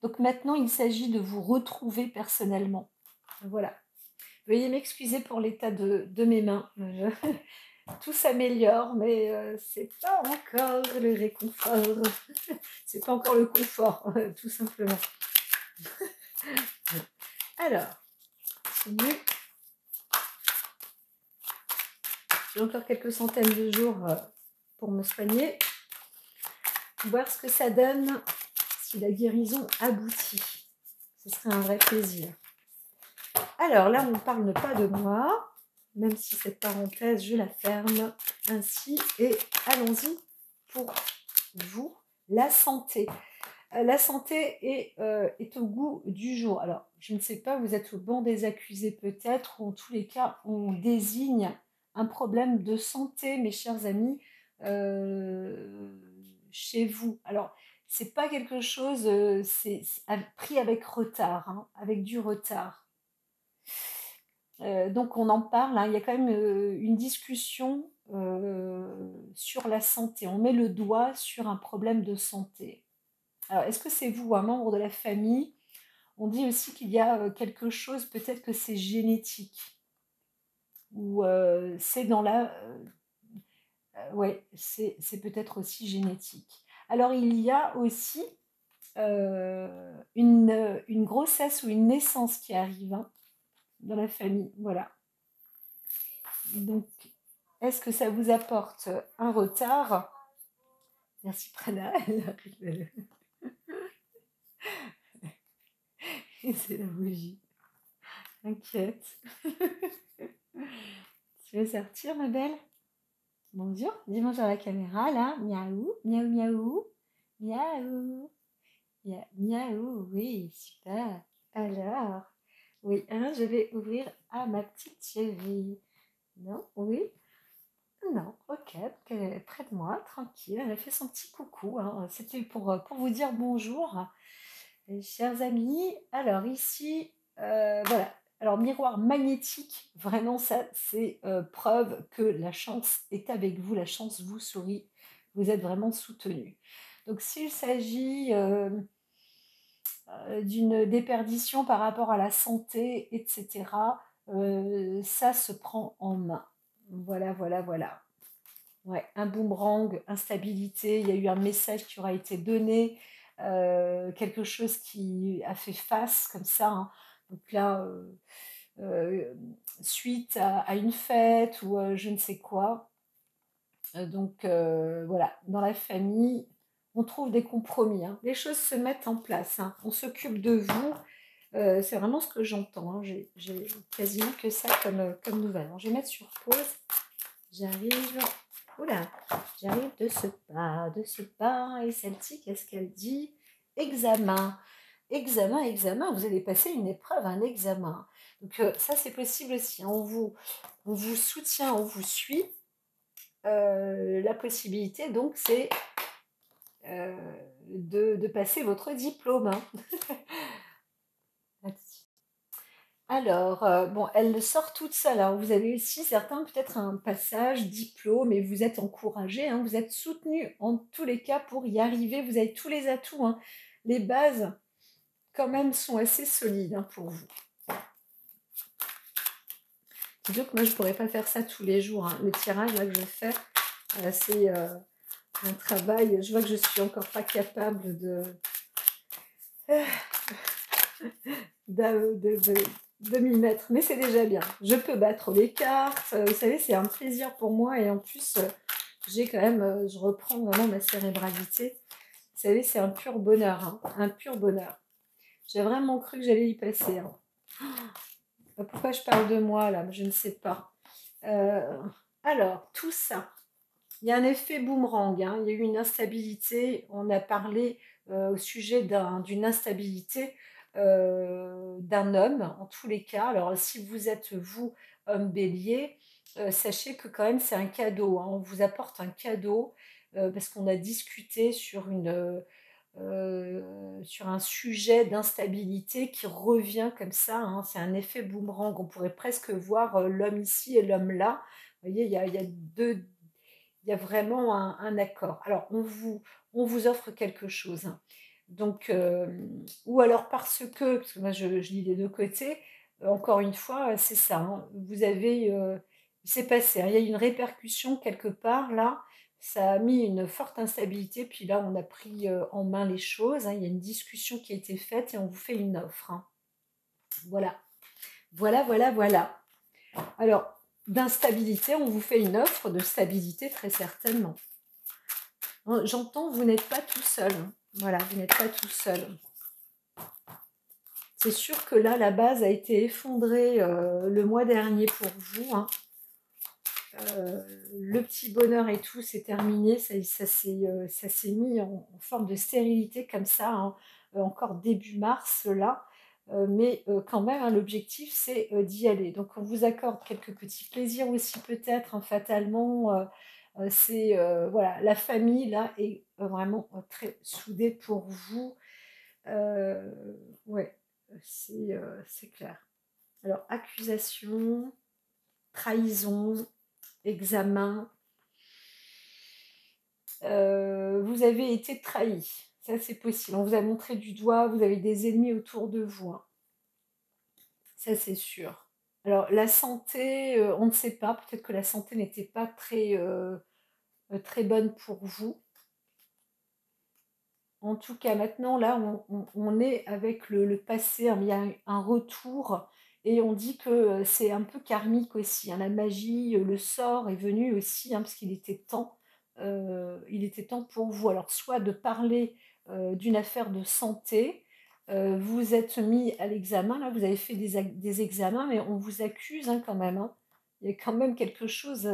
Donc maintenant, il s'agit de vous retrouver personnellement. Voilà. Veuillez m'excuser pour l'état de mes mains. Tout s'améliore, mais c'est pas encore le réconfort. C'est pas encore le confort, tout simplement. Alors, continue. J'ai encore quelques centaines de jours pour me soigner. Voir ce que ça donne si la guérison aboutit. Ce serait un vrai plaisir. Alors là, on ne parle pas de moi, même si cette parenthèse, je la ferme ainsi. Et allons-y pour vous, la santé. La santé est au goût du jour. Alors, je ne sais pas, vous êtes au banc des accusés peut-être, ou en tous les cas, on désigne un problème de santé, mes chers amis, chez vous. Alors, c'est pas quelque chose, c'est pris avec retard, hein, avec du retard. Donc on en parle, hein, il y a quand même une discussion sur la santé. On met le doigt sur un problème de santé. Alors, est-ce que c'est vous, un membre de la famille? On dit aussi qu'il y a quelque chose, peut-être que c'est génétique, ou c'est dans la... ouais, c'est peut-être aussi génétique. Alors, il y a aussi une grossesse ou une naissance qui arrive, hein, dans la famille. Voilà. Donc, est-ce que ça vous apporte un retard? Merci Prana. C'est la bougie. Inquiète. Tu veux sortir, ma belle? Bonjour. Dis bonjour à la caméra, là. Miaou, miaou, miaou. Miaou. Miaou, oui, super. Alors, oui, hein, je vais ouvrir à ma petite chérie. Non, oui, non, ok, donc elle est près de moi, tranquille, elle a fait son petit coucou, hein. C'était pour vous dire bonjour, chers amis. Alors ici, voilà, alors miroir magnétique, vraiment ça c'est preuve que la chance est avec vous, la chance vous sourit, vous êtes vraiment soutenu. Donc s'il s'agit d'une déperdition par rapport à la santé, etc., ça se prend en main. Voilà, voilà, voilà. Ouais, un boomerang, instabilité, il y a eu un message qui aura été donné, quelque chose qui a fait face comme ça, hein. Donc là, euh, suite à une fête ou je ne sais quoi. Donc voilà, dans la famille, on trouve des compromis, hein. Les choses se mettent en place, hein. On s'occupe de vous. C'est vraiment ce que j'entends, hein. J'ai quasiment que ça comme nouvelle. Alors, je vais mettre sur pause. J'arrive. Oula, j'arrive de ce pas. Et celle-ci, qu'est-ce qu'elle dit? Examen. Examen, examen. Vous allez passer une épreuve, un examen. Donc ça, c'est possible aussi, hein. On vous soutient, on vous suit. La possibilité, donc, c'est de passer votre diplôme, hein. Alors, bon, elle sort toute seule. Alors, vous avez aussi certains, peut-être un passage, diplôme, et vous êtes encouragés, hein, vous êtes soutenus en tous les cas pour y arriver. Vous avez tous les atouts, hein. Les bases, quand même, sont assez solides, hein, pour vous. C'est sûr que moi, je ne pourrais pas faire ça tous les jours, hein. Le tirage là, que je fais, c'est un travail. Je vois que je suis encore pas capable de m'y mettre, mais c'est déjà bien. Je peux battre les cartes, vous savez, c'est un plaisir pour moi, et en plus, j'ai quand même, je reprends vraiment ma cérébralité, savez, c'est un pur bonheur, hein, un pur bonheur. J'ai vraiment cru que j'allais y passer, hein. Pourquoi je parle de moi là? Je ne sais pas. Euh, alors, tout ça, il y a un effet boomerang, hein. Il y a eu une instabilité. On a parlé au sujet d'une instabilité d'un homme, en tous les cas. Alors, si vous êtes, vous, homme bélier, sachez que quand même, c'est un cadeau, hein. On vous apporte un cadeau parce qu'on a discuté sur un sujet d'instabilité qui revient comme ça, hein. C'est un effet boomerang. On pourrait presque voir l'homme ici et l'homme là. Vous voyez, il y a vraiment un accord. Alors, on vous offre quelque chose, hein. Donc, ou alors parce que moi je lis des deux côtés, encore une fois, c'est ça, hein. Il s'est passé, hein, il y a eu une répercussion quelque part là, ça a mis une forte instabilité, puis là on a pris en main les choses, hein. Il y a une discussion qui a été faite et on vous fait une offre, hein. Voilà, voilà, voilà, voilà. Alors, d'instabilité, on vous fait une offre de stabilité très certainement. J'entends, vous n'êtes pas tout seul, hein. Voilà, vous n'êtes pas tout seul. C'est sûr que là, la base a été effondrée le mois dernier pour vous, hein. Le petit bonheur et tout, c'est terminé. Ça s'est mis en forme de stérilité comme ça, hein, encore début mars, là. Mais quand même, hein, l'objectif, c'est d'y aller. Donc, on vous accorde quelques petits plaisirs aussi, peut-être, hein, fatalement. Voilà, la famille, là, est vraiment très soudée pour vous. Euh, ouais, c'est clair. Alors, accusation, trahison, examen. Vous avez été trahi. Ça, c'est possible. On vous a montré du doigt, vous avez des ennemis autour de vous, hein. Ça, c'est sûr. Alors, la santé, on ne sait pas. Peut-être que la santé n'était pas très bonne pour vous. En tout cas, maintenant, là, on est avec le passé, hein. Il y a un retour et on dit que c'est un peu karmique aussi, hein. La magie, le sort est venu aussi, hein, parce il était temps pour vous. Alors, soit de parler d'une affaire de santé, vous êtes mis à l'examen, là, vous avez fait des examens, mais on vous accuse, hein, quand même, hein. Il y a quand même quelque chose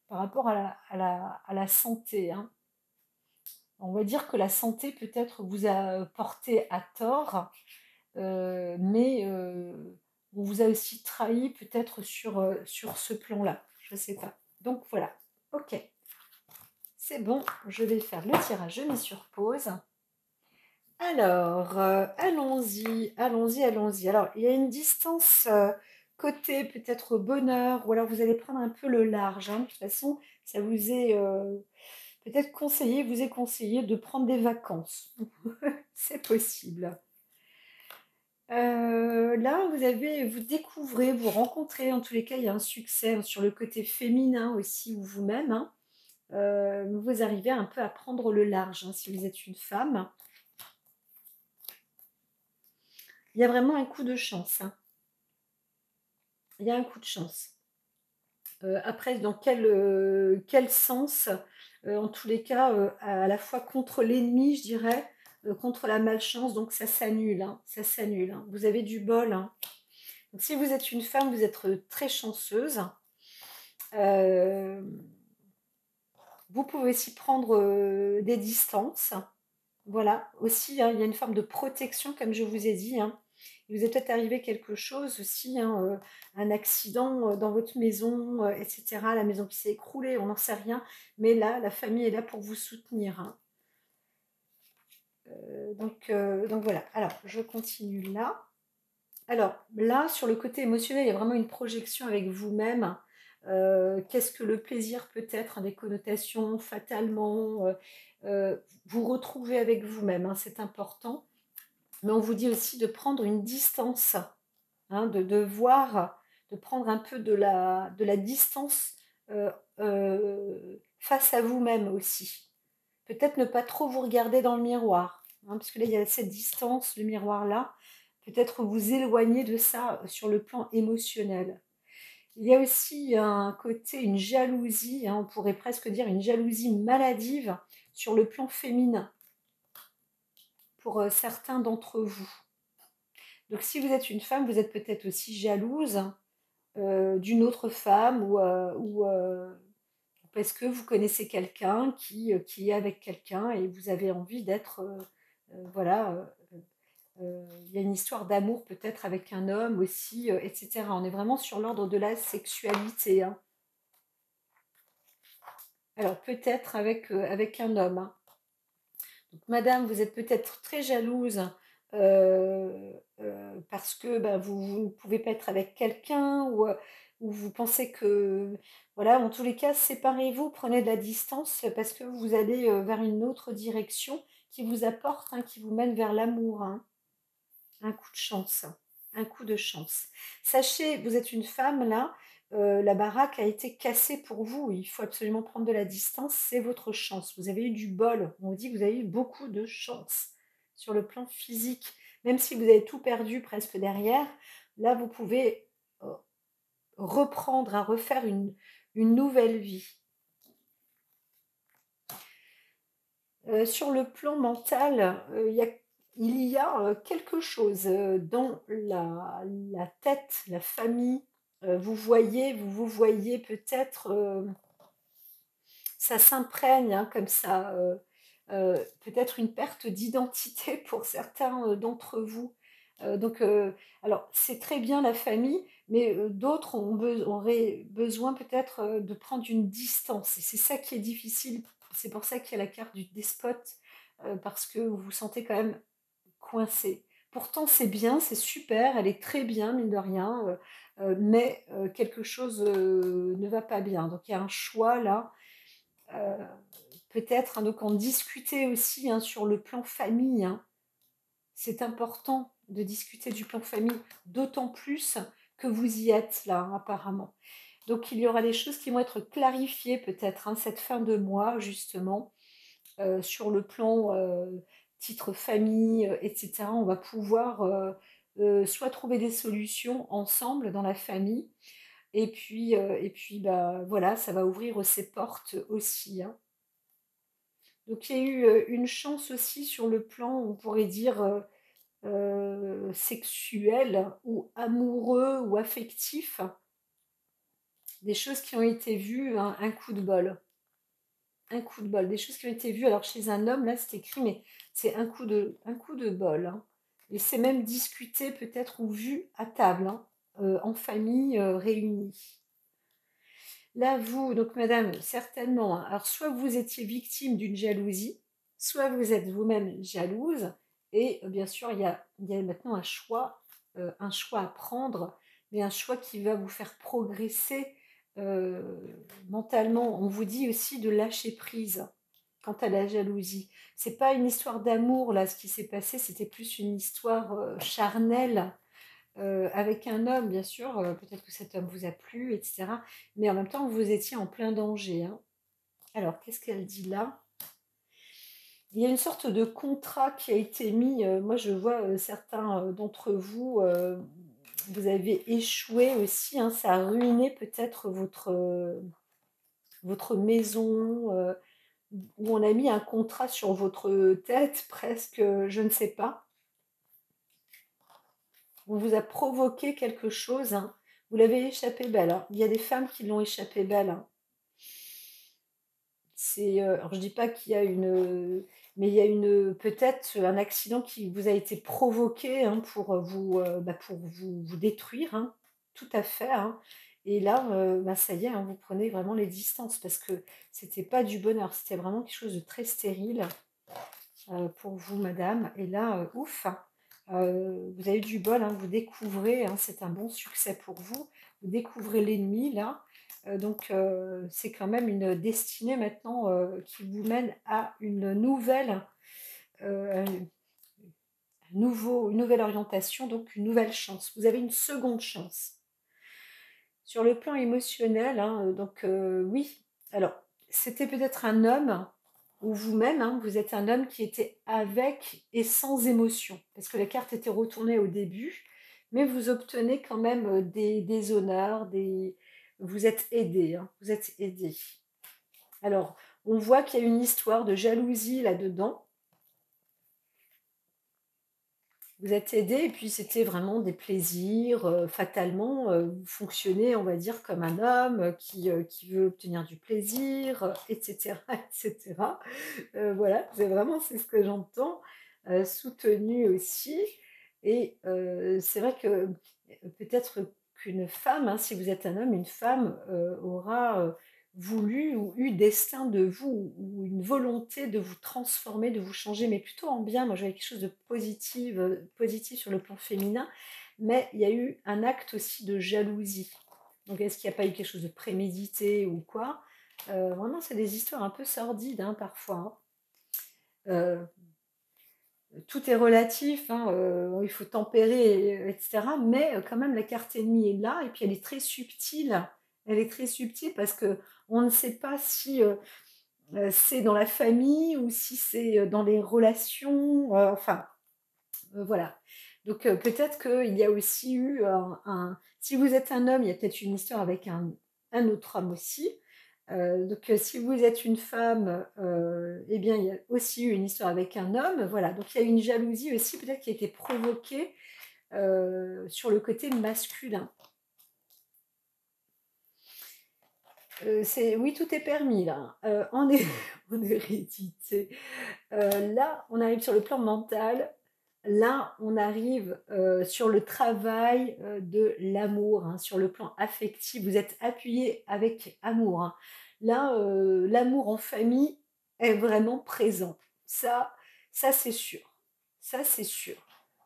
par rapport à la santé, hein. On va dire que la santé peut-être vous a porté à tort, mais on vous a aussi trahi peut-être sur ce plan-là. Je ne sais pas. Donc voilà. Ok. C'est bon. Je vais faire le tirage. Je mets sur pause. Alors, allons-y, allons-y, allons-y. Alors, il y a une distance côté peut-être bonheur, ou alors vous allez prendre un peu le large, hein. De toute façon, ça vous est peut-être vous est conseillé de prendre des vacances. C'est possible. Là, vous découvrez, vous rencontrez, en tous les cas, il y a un succès, hein, sur le côté féminin aussi, ou vous-même, hein. Vous arrivez un peu à prendre le large, hein, si vous êtes une femme. Il y a vraiment un coup de chance, hein. Il y a un coup de chance. Après, dans quel sens? En tous les cas, à la fois contre l'ennemi, je dirais, contre la malchance, donc ça s'annule, hein, ça s'annule, hein. Vous avez du bol, hein. Donc, si vous êtes une femme, vous êtes très chanceuse. Euh, vous pouvez aussi prendre des distances. Voilà, aussi, hein, il y a une forme de protection, comme je vous ai dit, hein. Il vous est peut-être arrivé quelque chose aussi, hein, un accident dans votre maison, etc. La maison qui s'est écroulée, on n'en sait rien. Mais là, la famille est là pour vous soutenir, hein. Donc voilà. Alors, je continue là. Alors là, sur le côté émotionnel, il y a vraiment une projection avec vous-même. Qu'est-ce que le plaisir peut être, hein, des connotations fatalement. Vous retrouvez avec vous-même, hein, c'est important. Mais on vous dit aussi de prendre une distance, hein, de voir, de prendre un peu de la distance face à vous-même aussi. Peut-être ne pas trop vous regarder dans le miroir, hein, parce que là, il y a cette distance, le miroir là. Peut-être vous éloigner de ça sur le plan émotionnel. Il y a aussi un côté, une jalousie, hein, on pourrait presque dire une jalousie maladive sur le plan féminin. pour certains d'entre vous. Donc si vous êtes une femme, vous êtes peut-être aussi jalouse d'une autre femme ou parce que vous connaissez quelqu'un qui est avec quelqu'un et vous avez envie d'être, voilà, il y a une histoire d'amour peut-être avec un homme aussi, etc. On est vraiment sur l'ordre de la sexualité, hein. Alors peut-être avec un homme, hein. Donc, madame, vous êtes peut-être très jalouse parce que ben, vous ne pouvez pas être avec quelqu'un ou vous pensez que, voilà, en tous les cas, séparez-vous, prenez de la distance parce que vous allez vers une autre direction qui vous apporte, hein, qui vous mène vers l'amour, hein. Un coup de chance, un coup de chance. Sachez, vous êtes une femme là, la baraque a été cassée pour vous. Il faut absolument prendre de la distance, c'est votre chance. Vous avez eu du bol. On vous dit que vous avez eu beaucoup de chance sur le plan physique. Même si vous avez tout perdu presque derrière, là vous pouvez reprendre, à refaire une nouvelle vie. Sur le plan mental, il y a quelque chose dans la tête, la famille. Vous vous voyez peut-être, ça s'imprègne hein, comme ça, peut-être une perte d'identité pour certains d'entre vous. Alors c'est très bien la famille, mais d'autres auraient besoin peut-être de prendre une distance. Et c'est ça qui est difficile. C'est pour ça qu'il y a la carte du despote, parce que vous vous sentez quand même coincé. Pourtant c'est bien, c'est super, elle est très bien, mine de rien, mais quelque chose ne va pas bien. Donc il y a un choix là. Euh, Peut-être, hein, donc en discuter aussi hein, sur le plan famille, hein. C'est important de discuter du plan famille, d'autant plus que vous y êtes là, hein, apparemment. Donc il y aura des choses qui vont être clarifiées peut-être hein, cette fin de mois, justement, sur le plan titre famille, etc. On va pouvoir soit trouver des solutions ensemble dans la famille, et puis bah, voilà, ça va ouvrir ses portes aussi, hein. Donc il y a eu une chance aussi sur le plan, on pourrait dire, sexuel ou amoureux ou affectif, des choses qui ont été vues, un coup de bol. Un coup de bol, des choses qui ont été vues. Alors chez un homme, là c'est écrit, mais c'est un coup de bol, hein. Et c'est même discuté peut-être ou vu à table, hein, en famille réunie. Là, vous, donc madame, certainement, hein, alors soit vous étiez victime d'une jalousie, soit vous êtes vous-même jalouse, et bien sûr, il y a maintenant un choix à prendre, mais un choix qui va vous faire progresser euh, mentalement. On vous dit aussi de lâcher prise quant à la jalousie. C'est pas une histoire d'amour, là, ce qui s'est passé, c'était plus une histoire charnelle avec un homme, bien sûr, peut-être que cet homme vous a plu, etc. Mais en même temps, vous étiez en plein danger, hein. Alors, qu'est-ce qu'elle dit là? Il y a une sorte de contrat qui a été mis. Moi, je vois certains d'entre vous, vous avez échoué aussi, hein, ça a ruiné peut-être votre maison, où on a mis un contrat sur votre tête, presque, je ne sais pas. On vous a provoqué quelque chose, hein. Vous l'avez échappé belle, hein. Il y a des femmes qui l'ont échappé belle, hein. Alors je dis pas qu'il y a mais il y a peut-être un accident qui vous a été provoqué hein, pour vous détruire, hein, tout à fait, hein. Et là, bah, ça y est, hein, vous prenez vraiment les distances parce que c'était pas du bonheur, c'était vraiment quelque chose de très stérile pour vous, madame. Et là, ouf, hein, vous avez eu du bol, hein, vous découvrez, hein, c'est un bon succès pour vous. Vous découvrez l'ennemi là. C'est quand même une destinée maintenant qui vous mène à un une nouvelle orientation, donc une nouvelle chance. Vous avez une seconde chance. Sur le plan émotionnel, hein, oui, alors c'était peut-être un homme, ou vous-même, hein, vous êtes un homme qui était avec et sans émotion, parce que la carte était retournée au début, mais vous obtenez quand même des honneurs, vous êtes aidé, hein, vous êtes aidé. Alors, on voit qu'il y a une histoire de jalousie là-dedans. vous êtes aidé et puis c'était vraiment des plaisirs, fatalement, vous fonctionnez, on va dire, comme un homme, qui veut obtenir du plaisir, et cetera, et cetera. Voilà, c'est ce que j'entends, soutenu aussi et c'est vrai que, peut-être qu'une femme, hein, si vous êtes un homme, une femme, aura, voulu ou eu dessein de vous ou une volonté de vous transformer, de vous changer, mais plutôt en bien. Moi, je voyais quelque chose de positif sur le plan féminin, mais il y a eu un acte aussi de jalousie. Donc est-ce qu'il n'y a pas eu quelque chose de prémédité ou quoi? Vraiment, c'est des histoires un peu sordides, hein, parfois, hein. Heu, Tout est relatif, hein, il faut tempérer, et cetera, mais quand même la carte ennemie est là et puis elle est très subtile. Elle est très subtile parce que on ne sait pas si, c'est dans la famille ou si c'est, dans les relations, enfin, voilà. Donc peut-être qu'il y a aussi eu si vous êtes un homme, il y a peut-être une histoire avec un autre homme aussi. Donc si vous êtes une femme, eh bien, il y a aussi eu une histoire avec un homme, voilà. Donc il y a une jalousie aussi peut-être qui a été provoquée, sur le côté masculin. C'est oui, tout est permis là, en hé en hérédité. Là, on arrive sur le plan mental. Là, on arrive, sur le travail, de l'amour, hein, sur le plan affectif. Vous êtes appuyé avec amour, hein. Là, l'amour en famille est vraiment présent. Ça ça c'est sûr. Ça, c'est sûr.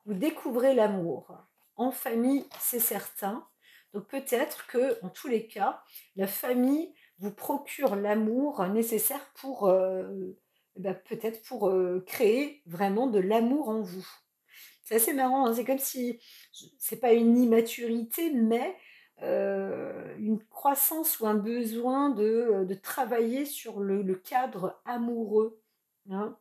Vous découvrez l'amour. En famille, c'est certain. Donc peut-être que, en tous les cas, la famille vous procure l'amour nécessaire pour, bah, peut-être pour, créer vraiment de l'amour en vous. C'est assez marrant, hein, c'est comme si c'est pas une immaturité, mais une croissance ou un besoin de travailler sur le cadre amoureux, hein,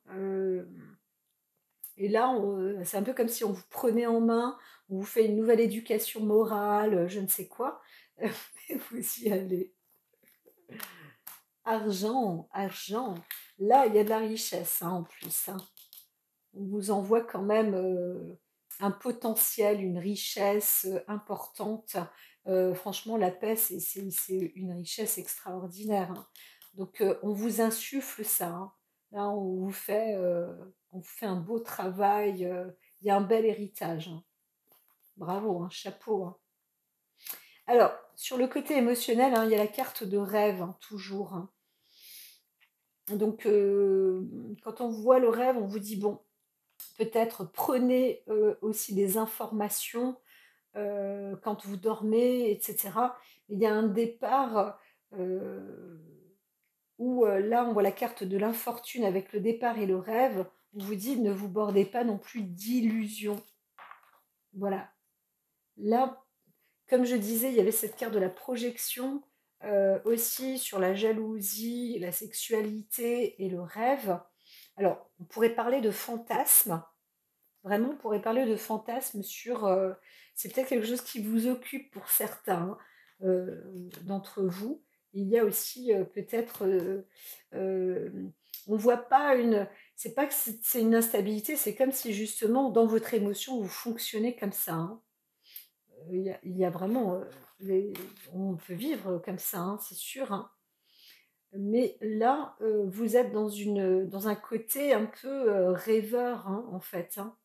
et là, c'est un peu comme si on vous prenait en main, on vous fait une nouvelle éducation morale, je ne sais quoi, mais vous y allez. Argent, argent, là, il y a de la richesse, hein, en plus, hein. On vous envoie quand même, un potentiel, une richesse, importante. Franchement, la paix, c'est une richesse extraordinaire, hein. Donc, on vous insuffle ça, hein. Là, on vous fait un beau travail, il y a un bel héritage, hein. Bravo, hein, chapeau, hein. Alors, sur le côté émotionnel, hein, il y a la carte de rêve, hein, toujours, hein. Donc, quand on voit le rêve, on vous dit: «Bon, peut-être prenez, aussi des informations, quand vous dormez et cetera». Il y a un départ, heu, où, là, on voit la carte de l'infortune avec le départ et le rêve. On vous dit: «Ne vous bordez pas non plus d'illusions». Voilà. Là, comme je disais, il y avait cette carte de la projection, aussi sur la jalousie, la sexualité et le rêve. Alors, on pourrait parler de fantasmes. Vraiment, on pourrait parler de fantasmes sur, c'est peut-être quelque chose qui vous occupe pour certains, d'entre vous. Il y a aussi, peut-être, on voit pas une c'est pas que c'est une instabilité, c'est comme si justement dans votre émotion, vous fonctionnez comme ça, hein. Il y a vraiment, les on peut vivre comme ça, hein, c'est sûr, hein. Mais là, vous êtes dans un côté un peu, rêveur, hein, en fait, hein.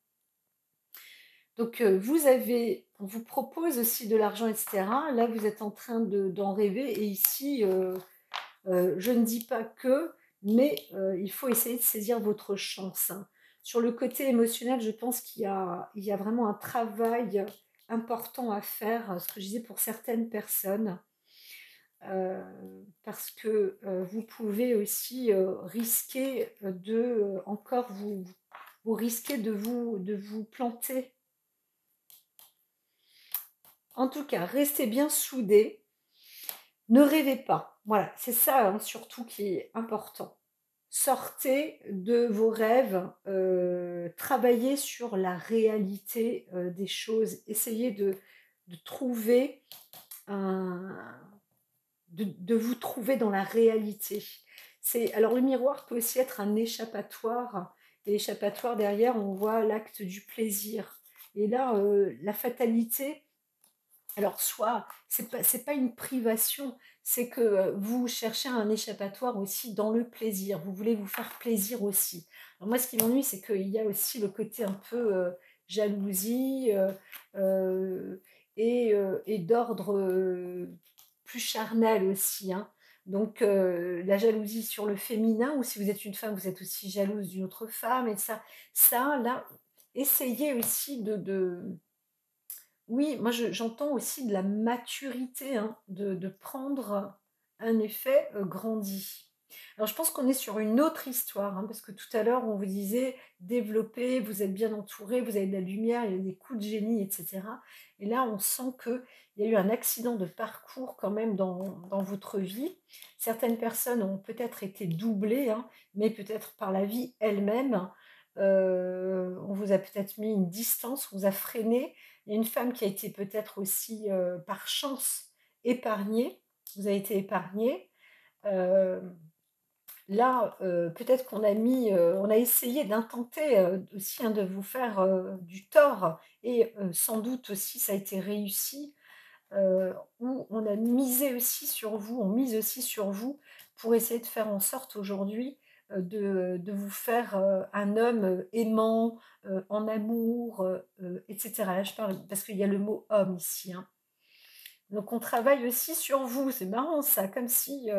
Donc, on vous propose aussi de l'argent et cetera. Là, vous êtes en train d'en rêver et ici, je ne dis pas que, mais il faut essayer de saisir votre chance, hein. Sur le côté émotionnel, je pense qu'il y a vraiment un travail important à faire, ce que je disais pour certaines personnes, parce que, vous pouvez aussi, risquer, encore vous risquez de vous planter. En tout cas, restez bien soudés, ne rêvez pas. Voilà, c'est ça, hein, surtout qui est important. Sortez de vos rêves, travaillez sur la réalité, des choses. Essayez de trouver un de vous trouver dans la réalité. Alors le miroir peut aussi être un échappatoire et l'échappatoire derrière, on voit l'acte du plaisir. Et là, la fatalité, alors soit c'est pas une privation, c'est que, vous cherchez un échappatoire aussi dans le plaisir. Vous voulez vous faire plaisir aussi. Alors moi, ce qui m'ennuie, c'est qu'il y a aussi le côté un peu, jalousie, heu et d'ordre, plus charnel aussi, hein. Donc la jalousie sur le féminin, ou si vous êtes une femme, vous êtes aussi jalouse d'une autre femme, et ça là, essayez aussi de oui, moi j'entends aussi de la maturité, hein, de prendre un effet, grandi. Alors je pense qu'on est sur une autre histoire, hein, parce que tout à l'heure on vous disait: «Développez, vous êtes bien entouré, vous avez de la lumière, il y a des coups de génie» et cetera. Et là on sent qu'il y a eu un accident de parcours quand même dans votre vie. Certaines personnes ont peut-être été doublées, hein, mais peut-être par la vie elle-même. On vous a peut-être mis une distance, on vous a freiné. Il y a une femme qui a été peut-être aussi, par chance épargnée. Vous avez été épargnée. Hem, Là, peut-être qu'on a mis, on a essayé d'intenter, aussi, hein, de vous faire, du tort, et sans doute aussi ça a été réussi, où on a misé aussi sur vous, on mise aussi sur vous pour essayer de faire en sorte aujourd'hui, de vous faire, un homme, aimant, en amour, et cetera. Là, je parle parce qu'il y a le mot homme ici, hein. Donc on travaille aussi sur vous, c'est marrant ça, comme si,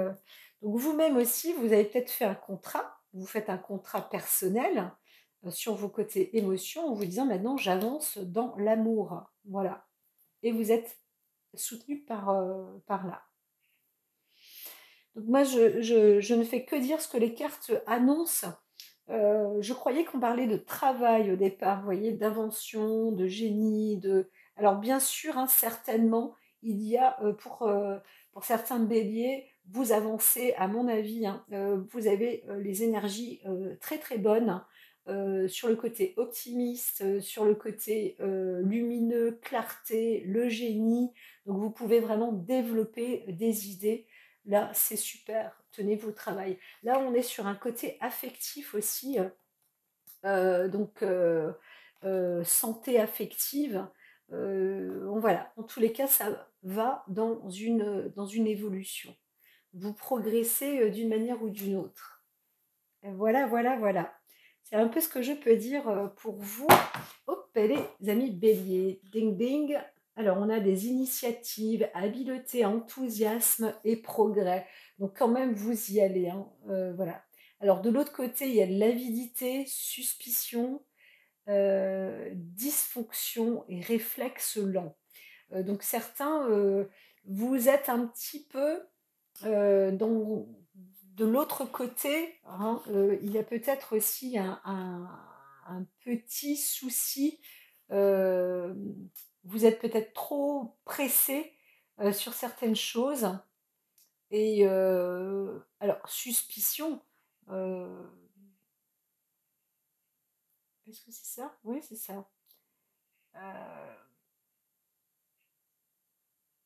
donc vous-même aussi, vous avez peut-être fait un contrat, vous faites un contrat personnel, sur vos côtés émotions, en vous disant: «Maintenant j'avance dans l'amour». Voilà, et vous êtes soutenu par là. Donc moi je ne fais que dire ce que les cartes annoncent. Je croyais qu'on parlait de travail au départ, vous voyez? D'invention, de génie, alors bien sûr, hein, certainement, il y a, pour certains béliers, vous avancez à mon avis, hein, vous avez, les énergies, très, très bonnes, sur le côté optimiste, sur le côté, lumineux, clarté, le génie. Donc vous pouvez vraiment développer des idées. Là, c'est super, tenez-vous au travail. Là, on est sur un côté affectif aussi, donc santé affective, voilà, en tous les cas, ça va dans une évolution. Vous progressez, d'une manière ou d'une autre. Et voilà, voilà, voilà. C'est un peu ce que je peux dire, pour vous. Hop, les amis béliers, ding ding. Alors, on a des initiatives, habileté, enthousiasme et progrès. Donc, quand même, vous y allez, hein, voilà. Alors, de l'autre côté, il y a de l'avidité, suspicion, dysfonction et réflexe lent. Donc, certains, vous êtes un petit peu, dans de l'autre côté, hein, il y a peut-être aussi un petit souci, heu, vous êtes peut-être trop pressé, sur certaines choses, et alors suspicion, heu, est-ce que c'est ça? Oui, c'est ça. Heu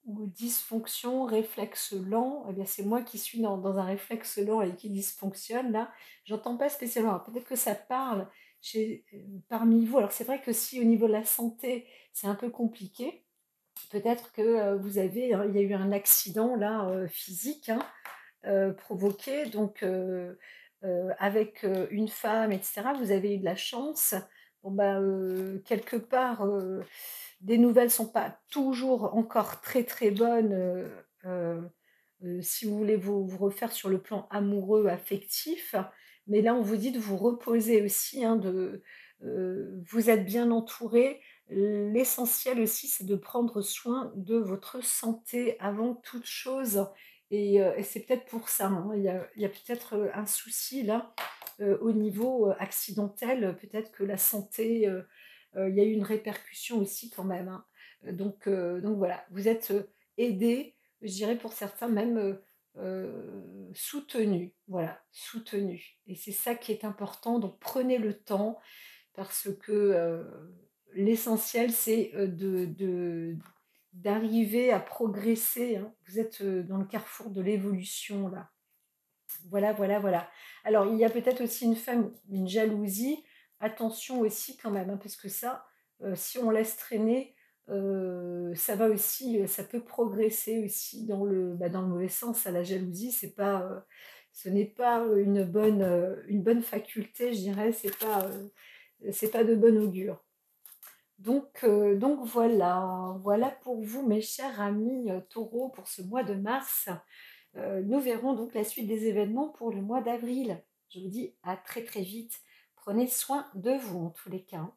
Ou dysfonction, réflexe lent, eh bien c'est moi qui suis dans un réflexe lent et qui dysfonctionne là. J'entends pas spécialement. Alors peut-être que ça parle parmi vous. Alors c'est vrai que si au niveau de la santé, c'est un peu compliqué, peut-être que, vous avez, il y a eu un accident là, physique, hein, provoqué, donc avec, une femme et cetera. Vous avez eu de la chance. Bon bah, quelque part, des nouvelles sont pas toujours encore très, très bonnes, si vous voulez vous refaire sur le plan amoureux, affectif. Mais là, on vous dit de vous reposer aussi, hein, vous êtes bien entouré. L'essentiel aussi, c'est de prendre soin de votre santé avant toute chose, et c'est peut-être pour ça, hein, il y a peut-être, un souci là, au niveau, accidentel, peut-être que la santé, il y a eu une répercussion aussi quand même, hein. Donc voilà, vous êtes, aidés, je dirais pour certains même, soutenus, voilà, soutenus, et c'est ça qui est important, donc prenez le temps parce que, l'essentiel c'est, d'arriver à progresser, hein. Vous êtes, dans le carrefour de l'évolution là. Voilà, voilà, voilà. Alors, il y a peut-être aussi une jalousie. Attention aussi quand même, hein, parce que ça, Si on laisse traîner, ça va aussi, ça peut progresser aussi dans le mauvais sens, à la jalousie. Ce n'est pas, une bonne faculté, je dirais, c'est pas de bon augure. Donc voilà, voilà pour vous mes chers amis, Taureaux pour ce mois de mars. Nous verrons donc la suite des événements pour le mois d'avril. Je vous dis à très très vite. Prenez soin de vous en tous les cas, hein.